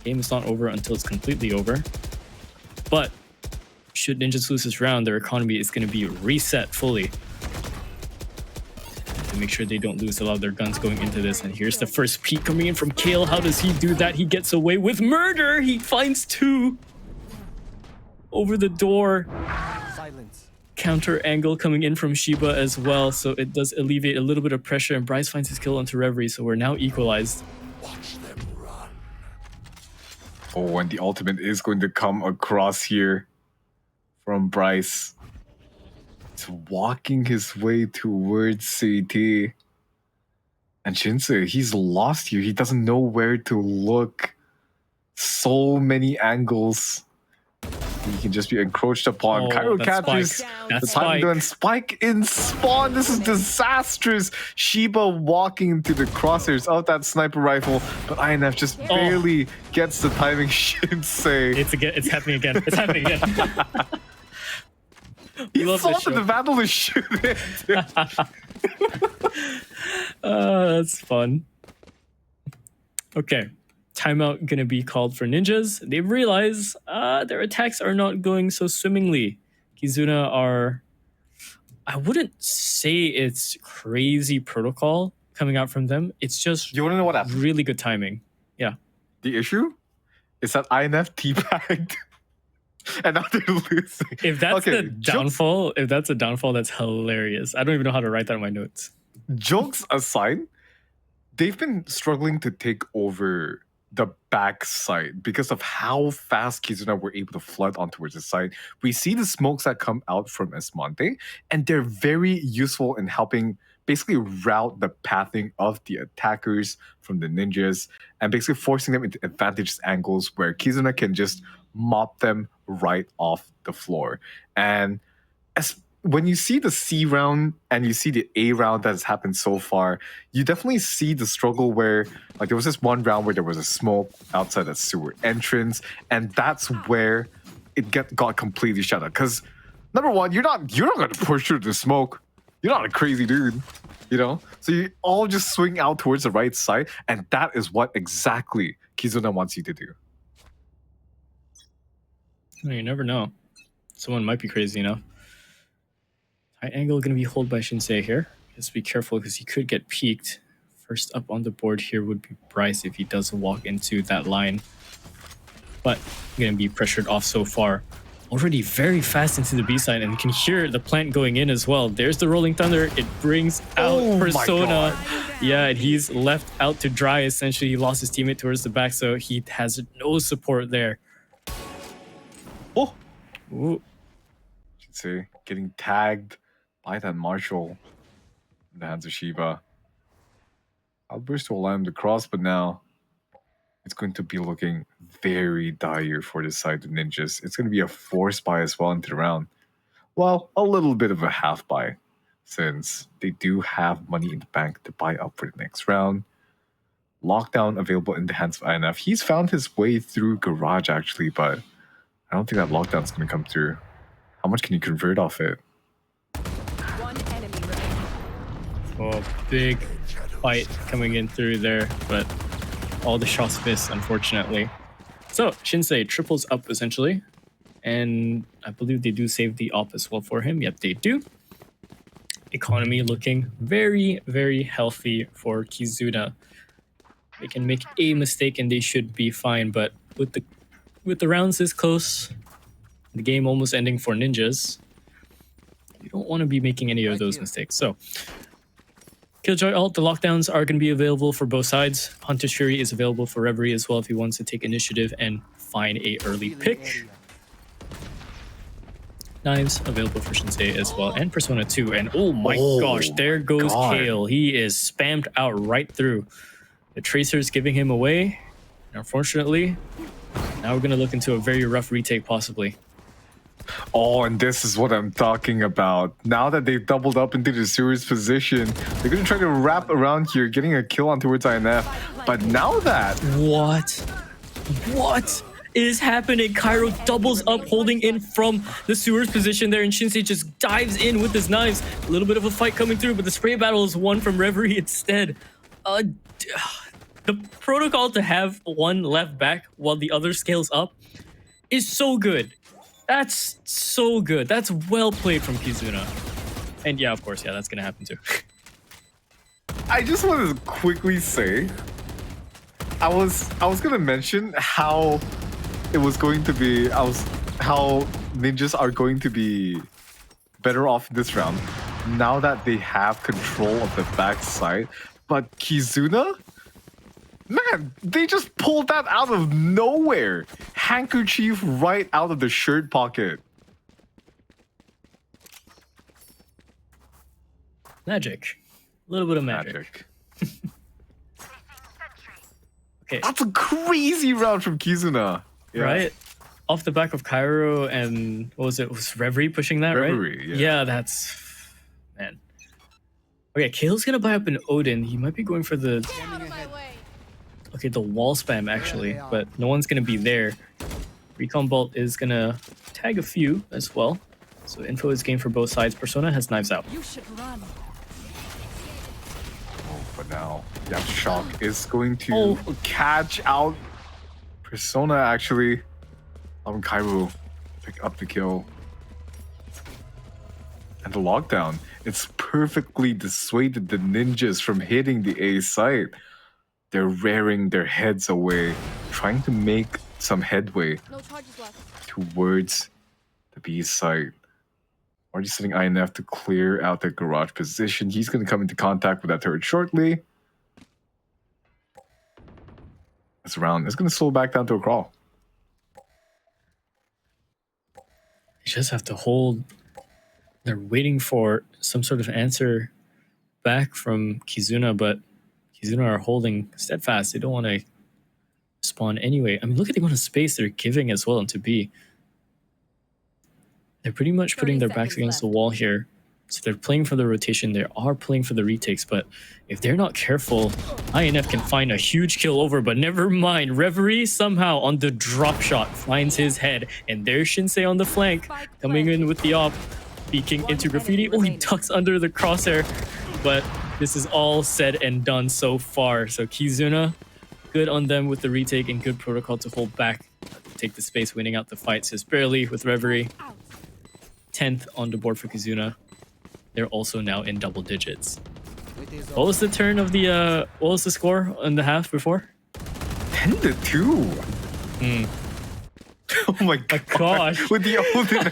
Game is not over until it's completely over. But should Ninjas lose this round, their economy is going to be reset fully. To make sure they don't lose a lot of their guns going into this. And here's the first peek coming in from Kale. How does he do that? He gets away with murder. He finds 2 over the door. Silence. Counter angle coming in from Shiba as well, so it does alleviate a little bit of pressure, and Bryce finds his kill onto Reverie, so we're now equalized. Oh, and the ultimate is going to come across here from Bryce. He's walking his way towards CT. And Shinsei, he's lost here. He doesn't know where to look. So many angles. He can just be encroached upon. Oh, Cairo that's catches Spike. Down That's the time Spike. gun. Spike in spawn. This is disastrous. Shiba walking into the crosshairs of that sniper rifle, but INF just barely gets the timing. Shinsei. It's happening again. It's happening again. He love saw this that show. the Vandal is shooting. That's fun. Okay. Timeout gonna be called for Ninjas. They realize their attacks are not going so swimmingly. Kizuna are... I wouldn't say it's crazy protocol coming out from them. It's just You want to know what happened? really good timing. Yeah. The issue is that INF teabagged, and now they're losing. If that's Okay, the downfall, if that's a downfall, that's hilarious. I don't even know how to write that in my notes. Jokes aside, they've been struggling to take over the back side because of how fast Kizuna were able to flood on towards the side. We see the smokes that come out from Esmonte, and they're very useful in helping basically route the pathing of the attackers from the ninjas and basically forcing them into advantageous angles where Kizuna can just mop them right off the floor. And when you see the C round and you see the A round that has happened so far, you definitely see the struggle where, like, there was this one round where there was a smoke outside the sewer entrance, and that's where it got completely shut out. Because number one, you're not going to push through the smoke. You're not a crazy dude, you know. So you all just swing out towards the right side, and that is what exactly Kizuna wants you to do. Well, you never know. Someone might be crazy enough. High angle going to be held by Shinsei here. Just be careful because he could get peeked. First up on the board here would be Bryce if he does walk into that line. But going to be pressured off so far. Already very fast into the B side, and you can hear the plant going in as well. There's the Rolling Thunder. It brings out Oh my Persona. God. Yeah, and he's left out to dry. Essentially, he lost his teammate towards the back, so he has no support there. Oh, Ooh. should say getting tagged by that Marshall in the hands of Shiva. Outburst will allow him to cross, but now it's going to be looking very dire for the side of Ninjas. It's going to be a force buy as well into the round. Well, a little bit of a half buy, since they do have money in the bank to buy up for the next round. Lockdown available in the hands of INF. He's found his way through Garage, actually, but I don't think that lockdown's going to come through. How much can you convert off it? One enemy remaining. Oh, big fight coming in through there, but all the shots miss, unfortunately. So, Shinsei triples up, essentially. And I believe they do save the op as well for him. Yep, they do. economy looking very, very healthy for Kizuna. They can make a mistake and they should be fine, but with the rounds this close, the game almost ending for ninjas, you don't want to be making any of those mistakes. So Killjoy ult, the lockdowns are going to be available for both sides. Hunter's Fury is available for Reverie as well if he wants to take initiative and find a early pick. Knives available for Shinsei as well, and Persona 2. And oh my gosh, there goes God. Kale. He is spammed out right through. The Tracer's giving him away. And unfortunately, now we're going to look into a very rough retake possibly. Oh, and this is what I'm talking about. Now that they've doubled up into the serious position, they're going to try to wrap around here, getting a kill on towards INF. But now that... What is happening? Cairo doubles up, holding in from the sewers position there, and Shinsei just dives in with his knives. A little bit of a fight coming through, but the spray battle is won from Reverie instead. The protocol to have one left back while the other scales up is so good. That's so good. That's well played from Kizuna. And yeah, of course, yeah, that's gonna happen too. I just want to quickly say, I was gonna mention how it was going to be, how ninjas are going to be better off this round now that they have control of the backside. But Kizuna, man, they just pulled that out of nowhere. Handkerchief right out of the shirt pocket. Magic. A little bit of magic. Okay. That's a crazy round from Kizuna. Yeah. Right? Off the back of Cairo and what was it? Was Reverie pushing that, Reverie, right? yeah. Yeah, that's... Man. Okay, Kale's gonna buy up an Odin. He might be going for the... Okay, the wall spam actually, but no one's gonna be there. Recon Bolt is gonna tag a few as well. So info is gained for both sides. Persona has knives out. You should run. Oh, but now, yeah, Shock is going to catch out Persona actually. Cairo pick up the kill. And the lockdown. It's perfectly dissuaded the ninjas from hitting the A site. They're rearing their heads away, trying to make some headway No charges left. towards the B site. Already sending INF to clear out the garage position. He's going to come into contact with that turret shortly. This round is going to slow back down to a crawl. They just have to hold. They're waiting for some sort of answer back from Kizuna, but Kizuna are holding steadfast. They don't want to spawn anyway. I mean, look at the amount of space they're giving as well into B. They're pretty much putting their backs against the wall here. So they're playing for the rotation. They are playing for the retakes, but if they're not careful, INF can find a huge kill over, but never mind. Reverie somehow on the drop shot finds his head, and there's Shinsei on the flank, coming in with the op, peeking into Graffiti. Oh, he ducks under the crosshair, but this is all said and done so far. So Kizuna, good on them with the retake and good protocol to hold back, take the space, winning out the fights just barely with Reverie. 10th on the board for Kizuna. They're also now in double digits. What was the turn of the, what was the score in the half before? 10-2. Oh my gosh. With the Odin.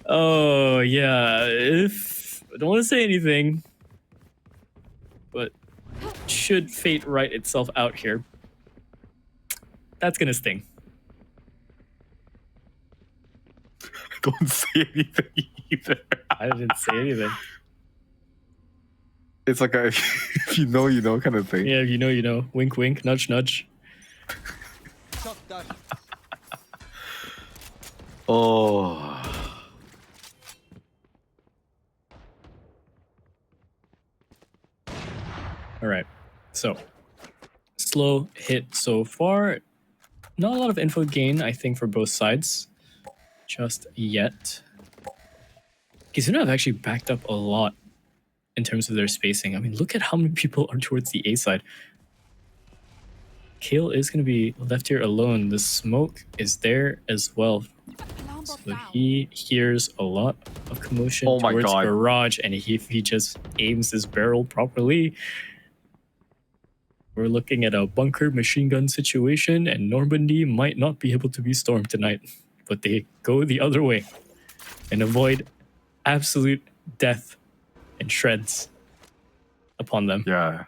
Oh, yeah. I don't want to say anything, but should fate write itself out here, that's going to sting. Don't say anything either. I didn't say anything. It's like a if you know, you know kind of thing. Yeah, you know, you know. Wink, wink, nudge, nudge. Oh. All right. So, slow hit so far. Not a lot of info gain, I think, for both sides. Just yet. Kizuna have actually backed up a lot in terms of their spacing. I mean, look at how many people are towards the A side. Kale is going to be left here alone. The smoke is there as well. So he hears a lot of commotion Oh my towards God. garage, and if he just aims his barrel properly, we're looking at a bunker machine gun situation, and Normandy might not be able to be stormed tonight. But they go the other way and avoid absolute death and shreds upon them. Yeah,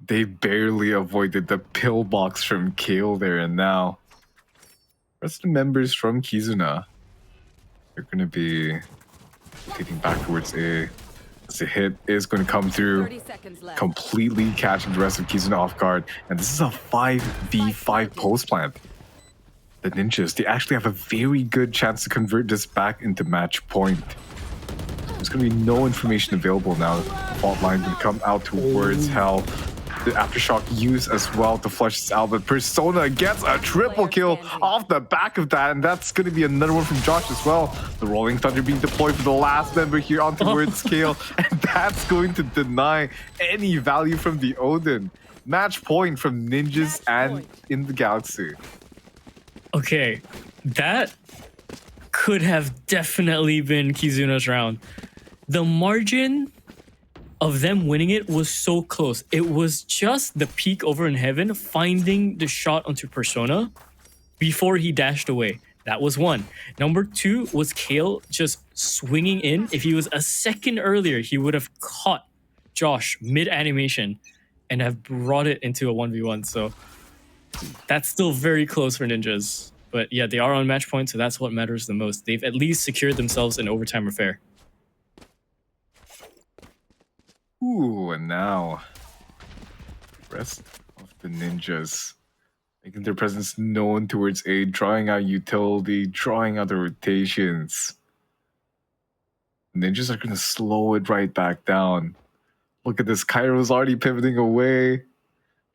they barely avoided the pillbox from Kale there, and now rest of the members from Kizuna are going to be taking back towards A. As the hit is going to come through, 30 seconds left. completely catching the rest of Kizuna off guard. And this is a 5v5 post plant. The ninjas, they actually have a very good chance to convert this back into match point. There's going to be no information available now. The fault line will come out towards Hell. The aftershock used as well to flush this out, but Persona gets a triple kill off the back of that, and that's going to be another one from Josh as well. The Rolling Thunder being deployed for the last member here on towards Scale, and that's going to deny any value from the Odin. Match point from Ninjas and in the Galaxy. Okay, that could have definitely been Kizuna's round. The margin of them winning it was so close. It was just the peak over in heaven finding the shot onto Persona before he dashed away. That was one. Number two was Kale just swinging in. If he was a second earlier, he would have caught Josh mid-animation and have brought it into a 1v1. So that's still very close for Ninjas. But yeah, they are on match point, so that's what matters the most. They've at least secured themselves an overtime affair. Ooh, and now rest of the Ninjas making their presence known towards A, drawing out utility, drawing out the rotations. Ninjas are going to slow it right back down. Look at this, Kairo's already pivoting away.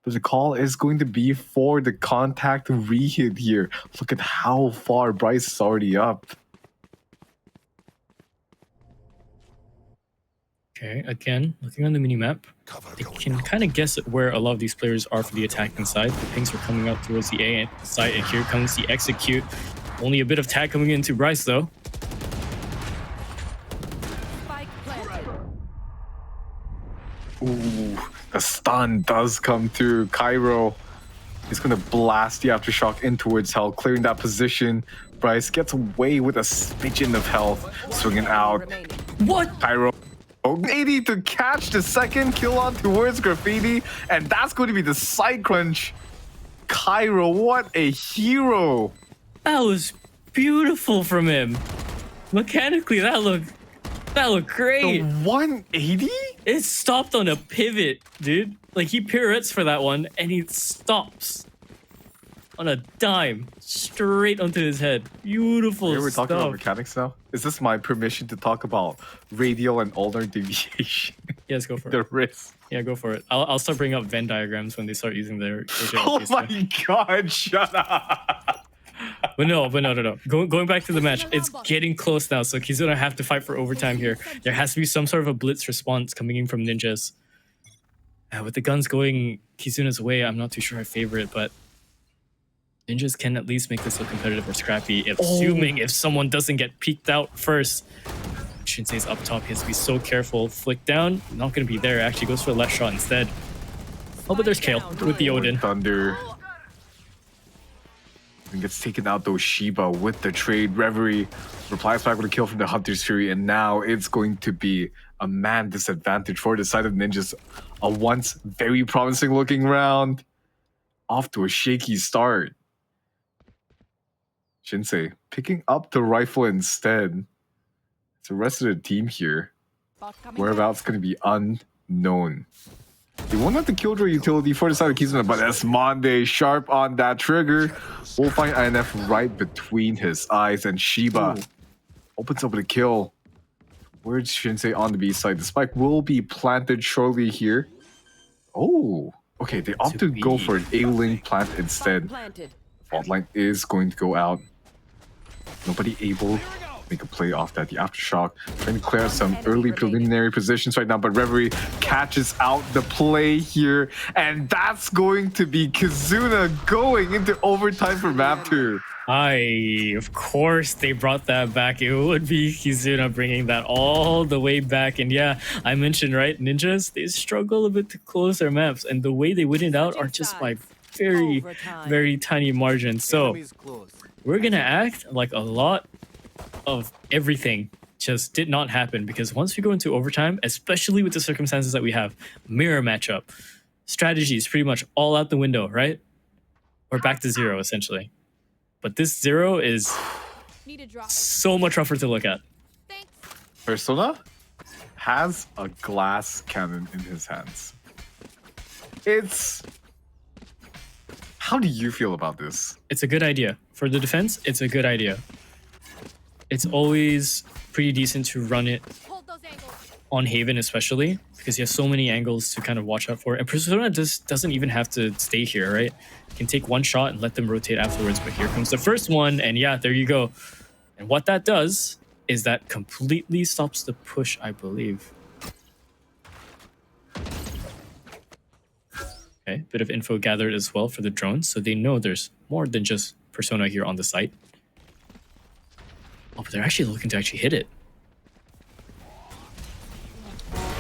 But the call is going to be for the contact re-hit here. Look at how far Bryce is already up. Okay, again, looking on the minimap, I can kind of guess at where a lot of these players are for the attacking side. The pings are coming out towards the A side, and here comes the execute. Only a bit of tag coming into Bryce, though. Spike planted. Ooh, the stun does come through. Cairo is going to blast the aftershock in towards Hell, clearing that position. Bryce gets away with a smidgen of health, swinging out. Remaining. What? Cairo 80 to catch the second kill on towards Graffiti, and that's going to be the side crunch. Cairo, what a hero! That was beautiful from him. Mechanically, that looked great. The 180? It stopped on a pivot, dude. Like, he pirouettes for that one, and he stops on a dime straight onto his head. Beautiful We're stuff. talking about mechanics now. Is this my permission to talk about radial and ulnar deviation? Yes, go for it. The wrist. Yeah, go for it. I'll start bringing up Venn diagrams when they start using their Oh AJLP my stuff. god, shut up! But no. Going back to the match, it's getting close now, so Kizuna have to fight for overtime here. There has to be some sort of a blitz response coming in from Ninjas. With the guns going Kizuna's way, I'm not too sure I favor it, but Ninjas can at least make this look competitive or scrappy, assuming if someone doesn't get peeked out first. Shinsei's up top, he has to be so careful. Flick down, not going to be there. Actually goes for a left shot instead. Oh, but there's Kale with the Odin. Thunder. And gets taken out though. Shiba with the trade. Reverie replies back with a kill from the Hunter's Fury, and now it's going to be a man disadvantage for the side of Ninjas. A once very promising looking round off to a shaky start. Shinsei picking up the rifle instead. It's the rest of the team here. Whereabouts going to be unknown. They won't have the killjoy utility for the side of Kizuna, but Esmonde sharp on that trigger. We'll find INF right between his eyes, and Shiba opens up with a kill. Where's Shinsei on the B side? The spike will be planted shortly here. Oh, okay. They opt to go for an A-link plant instead. Planted. Fault line is going to go out. Nobody able to make a play off that. The aftershock trying to clear out some early preliminary positions right now, but Reverie catches out the play here, and that's going to be Kizuna going into overtime for map 2. Of course, they brought that back. It would be Kizuna bringing that all the way back. And yeah, I mentioned, right, ninjas, they struggle a bit to close their maps. And the way they win it out are just by very, Overtime. very tiny margins. So Enemies close. we're going to act like a lot of everything just did not happen. Because once we go into overtime, especially with the circumstances that we have, mirror matchup, strategies pretty much all out the window, right? We're back to zero, essentially. But this zero is Need a drop. so much rougher to look at. Thanks. Persona has a glass cannon in his hands. It's... How do you feel about this? It's a good idea. For the defense, it's a good idea. It's always pretty decent to run it Hold those angles. on Haven, especially because he has so many angles to kind of watch out for. And Persona just doesn't even have to stay here, right? Can take one shot and let them rotate afterwards. But here comes the first one, and yeah, there you go. And what that does is that completely stops the push, I believe. Okay, bit of info gathered as well for the drones, so they know there's more than just Persona here on the site. Oh, but they're actually looking to actually hit it.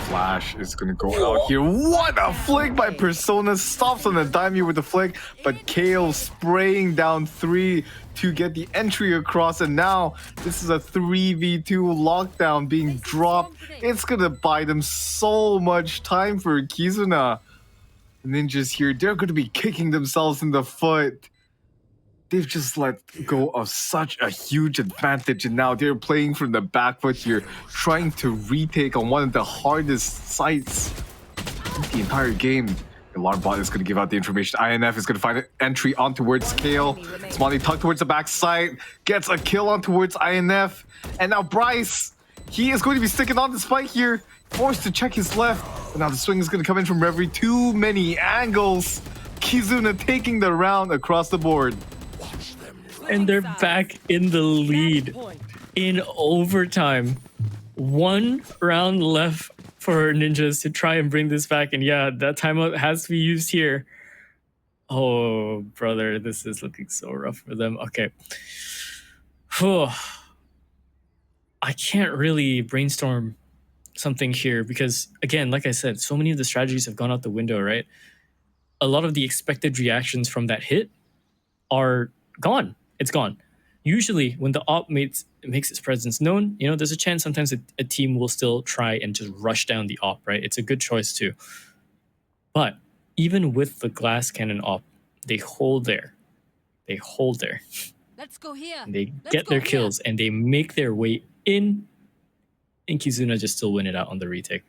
Flash is gonna go out here. What a flick by Persona. Stops on the dime here with the flick, but Kale spraying down 3 to get the entry across. And now this is a 3v2 lockdown being dropped. It's gonna buy them so much time for Kizuna. Ninjas here, they're gonna be kicking themselves in the foot. They've just let go of such a huge advantage, and now they're playing from the back foot here, trying to retake on one of the hardest sites in the entire game. The alarm bot is going to give out the information. INF is going to find an entry on towards Kale. Smiley tucked towards the back side, gets a kill on towards INF, and now Bryce, he is going to be sticking on the spike here, forced to check his left. And now the swing is going to come in from Reverie. Too many angles. Kizuna taking the round across the board. And they're back in the lead in overtime. 1 round left for Ninjas to try and bring this back. And yeah, that timeout has to be used here. Oh, brother, this is looking so rough for them. Okay. Whew. I can't really brainstorm something here because, again, like I said, so many of the strategies have gone out the window, right? A lot of the expected reactions from that hit are gone. It's gone. Usually, when the op makes its presence known, you know, there's a chance sometimes a team will still try and just rush down the op, right? It's a good choice too. But even with the glass cannon op, they hold there. They hold there. Let's go here. And they Let's get go their here. kills and they make their way in. And Kizuna just still win it out on the retake.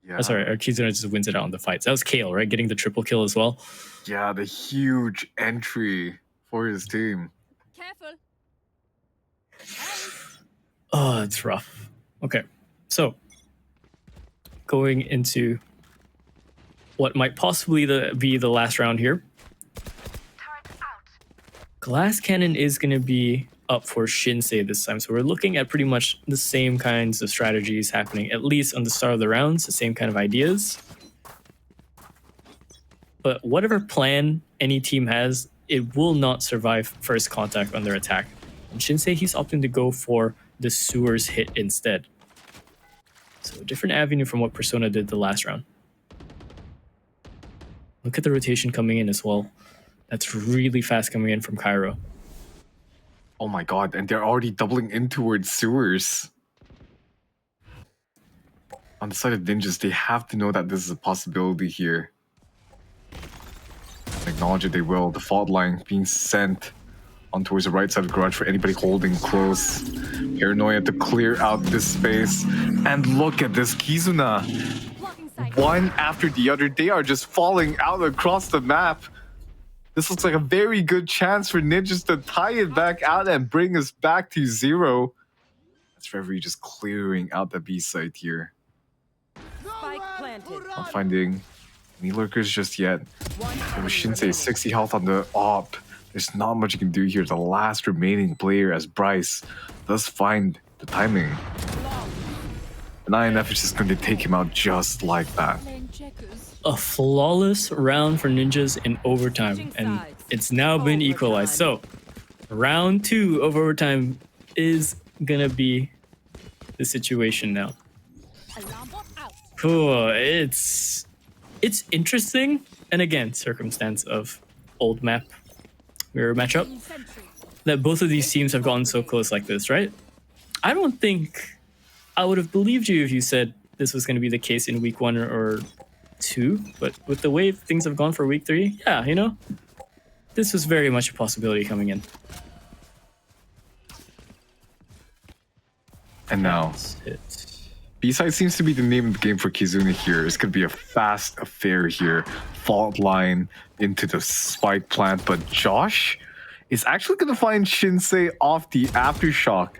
Yeah. Oh, sorry, or Kizuna just wins it out on the fights. That was Kale, right? Getting the triple kill as well. Yeah, the huge entry for his team. Careful. Oh, it's rough. Okay, so going into what might possibly be the last round here. Glass Cannon is going to be up for Shinsei this time. So we're looking at pretty much the same kinds of strategies happening, at least on the start of the rounds, the same kind of ideas. But whatever plan any team has, it will not survive first contact on their attack. And Shinsei, he's opting to go for the sewers hit instead. So a different avenue from what Persona did the last round. Look at the rotation coming in as well. That's really fast coming in from Cairo. Oh my god, and they're already doubling in towards sewers. On the side of ninjas, they have to know that this is a possibility here. Acknowledge it, they will. The fault line being sent on towards the right side of the garage for anybody holding close. Paranoia to clear out this space. And look at this, Kizuna. Blocking sight. One after the other, they are just falling out across the map. This looks like a very good chance for Ninjas to tie it back out and bring us back to 0. That's Reverie just clearing out the B site here. Spike planted. Not finding any lurkers just yet. One With Shinsei 60 health on the op, there's not much you can do here. The last remaining player as Bryce does find the timing. And INF is just going to take him out just like that. playing checkers. A flawless round for Ninjas in overtime. Switching And sides. It's now been equalized. So round 2 of overtime is gonna be the situation now. Alarm bot out. Cool. It's interesting, and again, circumstance of old map mirror matchup Sentry. that both of these teams have gotten so close like this, right? I don't think I would have believed you if you said this was going to be the case in week 1 or 2, but with the way things have gone for week 3, yeah, you know, this was very much a possibility coming in. And now, That's it. B-side seems to be the name of the game for Kizuna here. It's going to be a fast affair here. Fault line into the spike plant, but Josh is actually going to find Shinsei off the aftershock.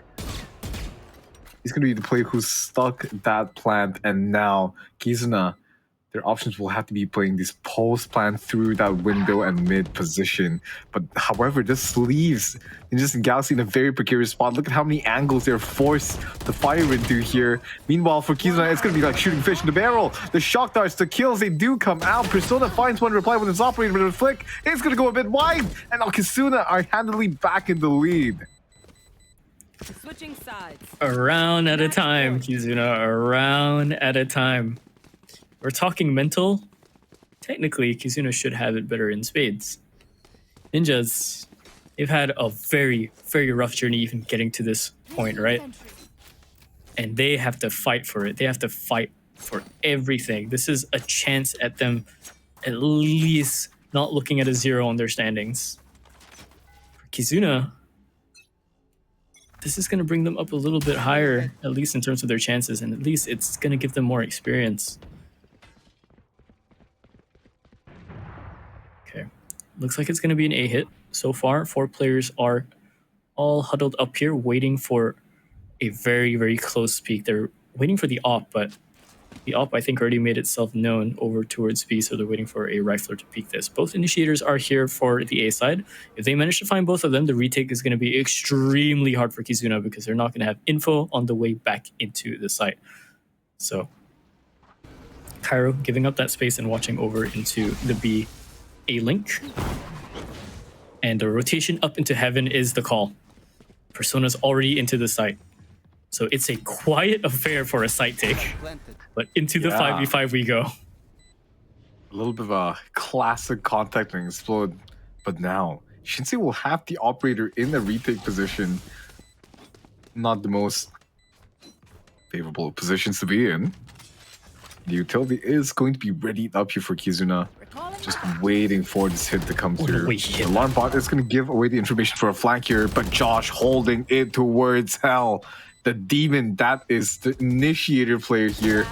He's going to be the player who stuck that plant, and now Kizuna, their options will have to be playing this post plant through that window and mid position. But however, this leaves Ninjas and Galaxy in a very precarious spot. Look at how many angles they're forced to fire into here. Meanwhile, for Kizuna, it's going to be like shooting fish in the barrel. The shock darts, the kills, they do come out. Persona finds one reply with his operator, but a flick. It's going to go a bit wide. And now Kizuna are handily back in the lead. Switching sides. A round at a time, Kizuna. A round at a time. We're talking mental. Technically, Kizuna should have it better in spades. Ninjas, they've had a very, very rough journey even getting to this point, right? And they have to fight for it. They have to fight for everything. This is a chance at them at least not looking at a 0 on their standings. For Kizuna, this is going to bring them up a little bit higher, at least in terms of their chances, and at least it's going to give them more experience. Okay, looks like it's going to be an A hit. So far, 4 players are all huddled up here, waiting for a very, very close peak. They're waiting for the op, but the op, I think, already made itself known over towards B, so they're waiting for a rifler to peek this. Both initiators are here for the A side. If they manage to find both of them, the retake is going to be extremely hard for Kizuna because they're not going to have info on the way back into the site. So, Cairo giving up that space and watching over into the B A link. And the rotation up into heaven is the call. Persona's already into the site. So it's a quiet affair for a site take. But into the 5v5 we go. A little bit of a classic contact and explode. But now, Shinsei will have the operator in the retake position. Not the most favorable positions to be in. The utility is going to be readied up here for Kizuna. Just waiting for this hit to come through. The alarm bot is going to give away the information for a flank here, but Josh holding it towards hell. The demon, that is the initiator player here.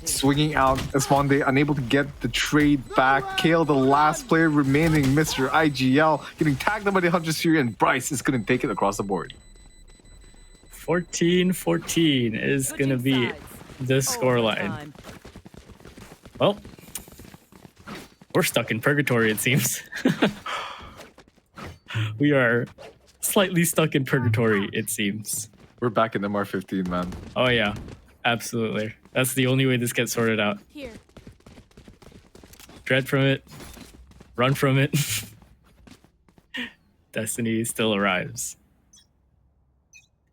Swinging out, Esmonde unable to get the trade back. Kale, the last player remaining, Mr. IGL, getting tagged up by the Hunter Sphere, and Bryce is going to take it across the board. 14-14 is going to be the scoreline. Well, we're stuck in purgatory, it seems. We are slightly stuck in purgatory, it seems. We're back in MR15, man. Oh yeah, absolutely. That's the only way this gets sorted out. Here. Dread from it. Run from it. Destiny still arrives.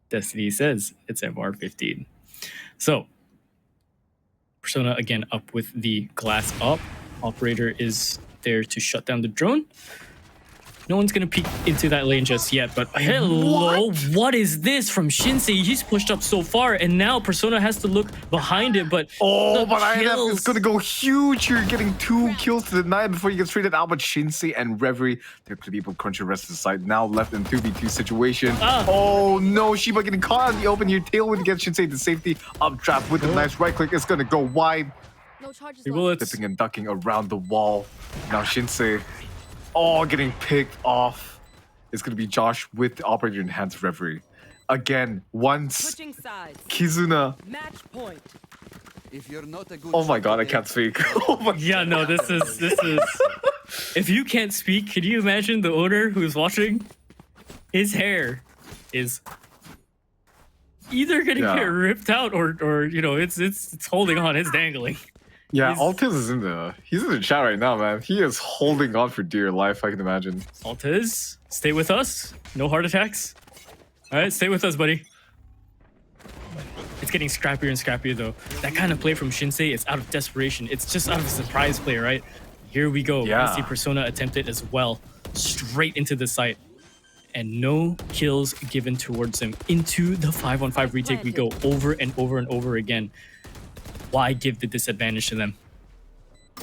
Destiny says it's MR15. So, Persona again up with the glass up. Operator is there to shut down the drone. No one's gonna peek into that lane just yet, but hello, what is this from Shinsei? He's pushed up so far, and now Persona has to look behind it, but oh, but INF is gonna go huge here, getting 2 kills to the night before he gets traded out. But Shinsei and Reverie, they're gonna be able to crunch the rest of the side. Now left in 2v2 situation. Oh no, Shiba getting caught in the open here. Tailwind against Shinsei to safety. Updraft with a nice right click. It's gonna go wide. No charges. Dipping and ducking around the wall. Now Shinsei, getting picked off. It's going to be Josh with the operator in hands of Reverie. Again, once Kizuna. Match point. If you're not a good oh my god, I can't speak. Oh my yeah, no, this is if you can't speak, can you imagine the owner who's watching? His hair is either gonna get ripped out or you know, it's holding on, it's dangling. Yeah, Altis is he's in the chat right now, man. He is holding on for dear life, I can imagine. Altez, stay with us. No heart attacks. All right, stay with us, buddy. It's getting scrappier and scrappier, though. That kind of play from Shinsei, it's out of desperation. It's just out of a surprise play, right? Here we go. Yeah. SD Persona attempted as well. Straight into the site. And no kills given towards him. Into the 5-on-5 retake we go over and over and over again. Why give the disadvantage to them?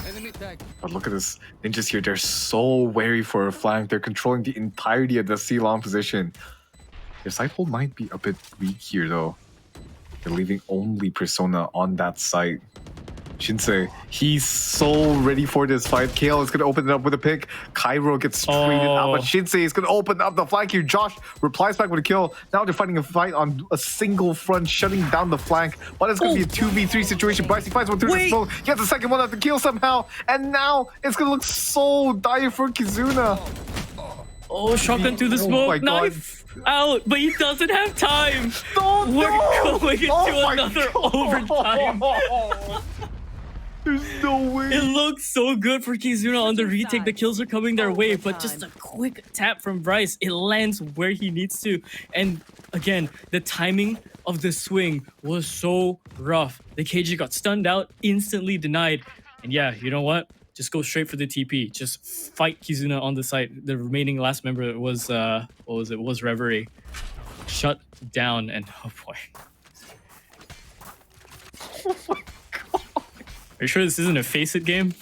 Enemy tag. But look at this. Ninjas here, they're so wary for a flank. They're controlling the entirety of the C-long position. Their side hold might be a bit weak here, though. They're leaving only Persona on that site. Shinsei, he's so ready for this fight. KL is going to open it up with a pick. Cairo gets traded out, but Shinsei is going to open up the flank here. Josh replies back with a kill. Now they're fighting a fight on a single front, shutting down the flank. But it's going to be a 2v3 situation. Bryce, he finds one through the smoke. He gets the second one at the kill somehow. And now it's going to look so dire for Kizuna. Oh, shotgun through the smoke. Knife out, but he doesn't have time. We're going into another overtime. There's no way. It looks so good for Kizuna on the retake. The kills are coming their way, but just a quick tap from Bryce. It lands where he needs to. And again, the timing of the swing was so rough. The KJ got stunned out, instantly denied. And yeah, you know what? Just go straight for the TP. Just fight Kizuna on the site. The remaining last member was, what was it? Was Reverie. Shut down, and oh boy. Are you sure this isn't a Face It game?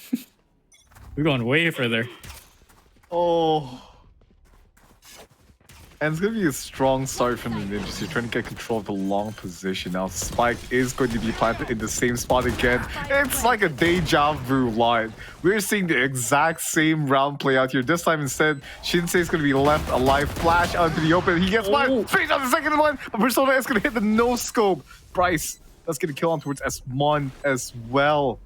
We're going way further. Oh. And it's going to be a strong start from the Ninjas. You're trying to get control of the long position. Now, Spike is going to be planted in the same spot again. It's like a deja vu line. We're seeing the exact same round play out here. This time, instead, Shinsei is going to be left alive. Flash out to the open. He gets one. Straight on the second one. But Persona is going to hit the no-scope. Bryce, that's going to kill on towards S1 as well.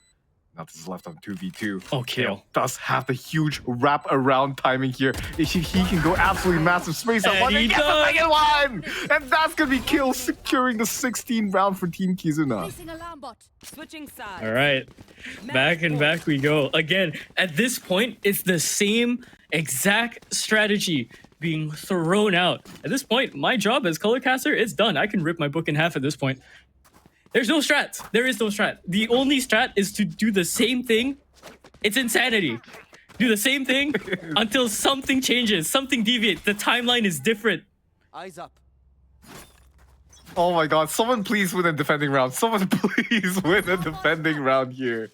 Now this is left on 2v2. Oh, kill. Does have the huge wrap around timing here. He can go absolutely massive space out one and get the second one! And that's gonna be kill, securing the 16th round for Team Kizuna. Placing alarm bot. Switching sides. All right. Back and back we go. Again, at this point, it's the same exact strategy being thrown out. At this point, my job as color caster is done. I can rip my book in half at this point. There's no strat. There is no strat. The only strat is to do the same thing. It's insanity. Do the same thing until something changes, something deviates. The timeline is different. Eyes up. Oh my god, someone please win a defending round. Someone please win a defending round here.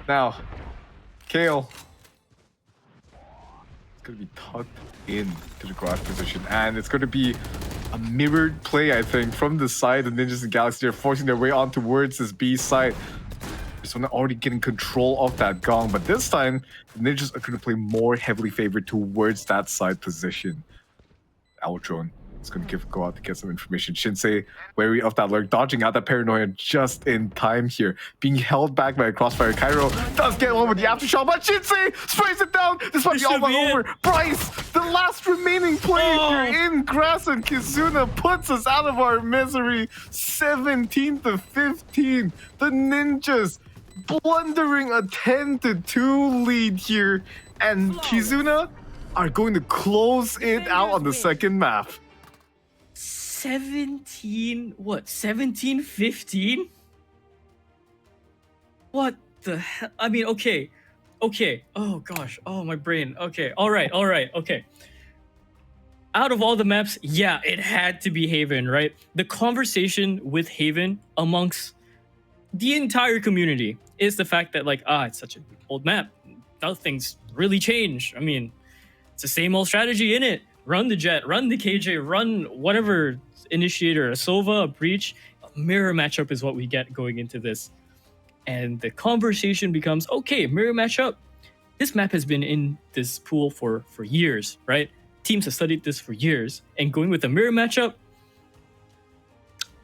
Now, Kale. It's going to be tucked in to the garage position. And it's going to be a mirrored play, I think, from the side. The Ninjas and Galaxy are forcing their way on towards this B side. Persona already getting control of that gong, but this time the Ninjas are going to play more heavily favored towards that side position. Outrone is going to go out to get some information. Shinsei, wary of that lurk, dodging out that paranoia just in time here. Being held back by a crossfire. Cairo does get one with the aftershock, but Shinsei sprays it down. This might be all but over. Bryce, the last remaining play here in grass, and Kizuna puts us out of our misery. 17 to 15. The Ninjas blundering a 10-2 lead here, and Kizuna are going to close it out on the second map. 15? What the hell? I mean, okay. Oh gosh. Oh, my brain. Okay. All right. Okay. Out of all the maps, yeah, it had to be Haven, right? The conversation with Haven amongst the entire community is the fact that, like, it's such an old map. Nothing's really changed. I mean, it's the same old strategy in it. Run the Jet, run the KJ, run whatever initiator, a Sova, a Breach. A mirror matchup is what we get going into this. And the conversation becomes, okay, mirror matchup. This map has been in this pool for years, right? Teams have studied this for years. And going with a mirror matchup,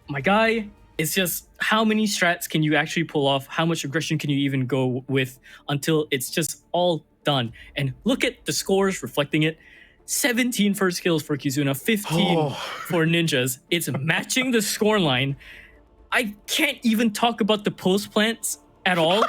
my guy, it's just how many strats can you actually pull off? How much aggression can you even go with until it's just all done? And look at the scores reflecting it. 17 first kills for Kizuna, 15 for Ninjas. It's matching the score line. I can't even talk about the post plants at all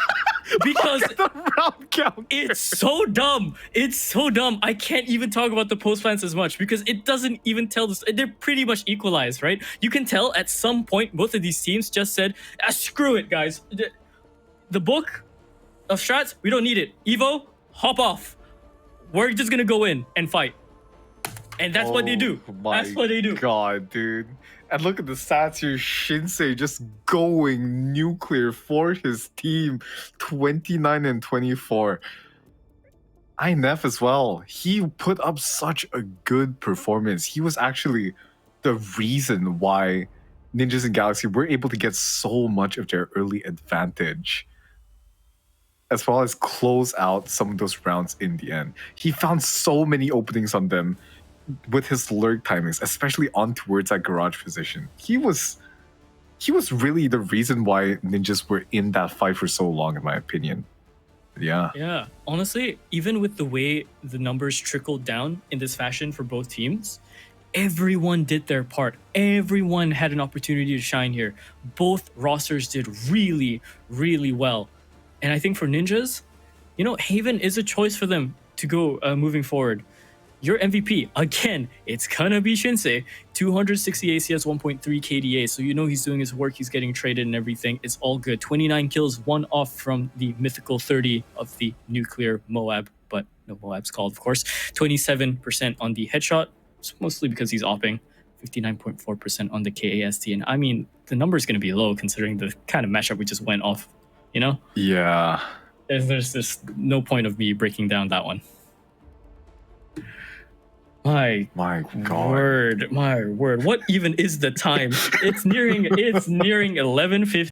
because The round count. it's so dumb. It's so dumb. I can't even talk about the post plants as much because it doesn't even tell this. They're pretty much equalized, right? You can tell at some point both of these teams just said, screw it, guys. The book of strats, we don't need it. Evo, hop off. We're just gonna go in and fight. And that's what they do. That's what they do. God, dude. And look at the stats here. Shinsei just going nuclear for his team. 29 and 24. INF as well. He put up such a good performance. He was actually the reason why Ninjas and Galaxy were able to get so much of their early advantage, as well as close out some of those rounds in the end. He found so many openings on them with his lurk timings, especially on towards that garage position. He was really the reason why Ninjas were in that fight for so long, in my opinion. Yeah. Yeah. Honestly, even with the way the numbers trickled down in this fashion for both teams, everyone did their part. Everyone had an opportunity to shine here. Both rosters did really, really well. And I think for Ninjas, you know, Haven is a choice for them to go moving forward. Your MVP, again, it's gonna be Shinsei. 260 ACS, 1.3 KDA. So you know he's doing his work, he's getting traded and everything. It's all good. 29 kills, one off from the mythical 30 of the nuclear Moab. But no Moab's called, of course. 27% on the headshot. It's mostly because he's opping. 59.4% on the KAST. And I mean, the number is gonna be low considering the kind of matchup we just went off, you know? Yeah. There's just no point of me breaking down that one. My God. word, my word. What even is the time? It's nearing 11:50.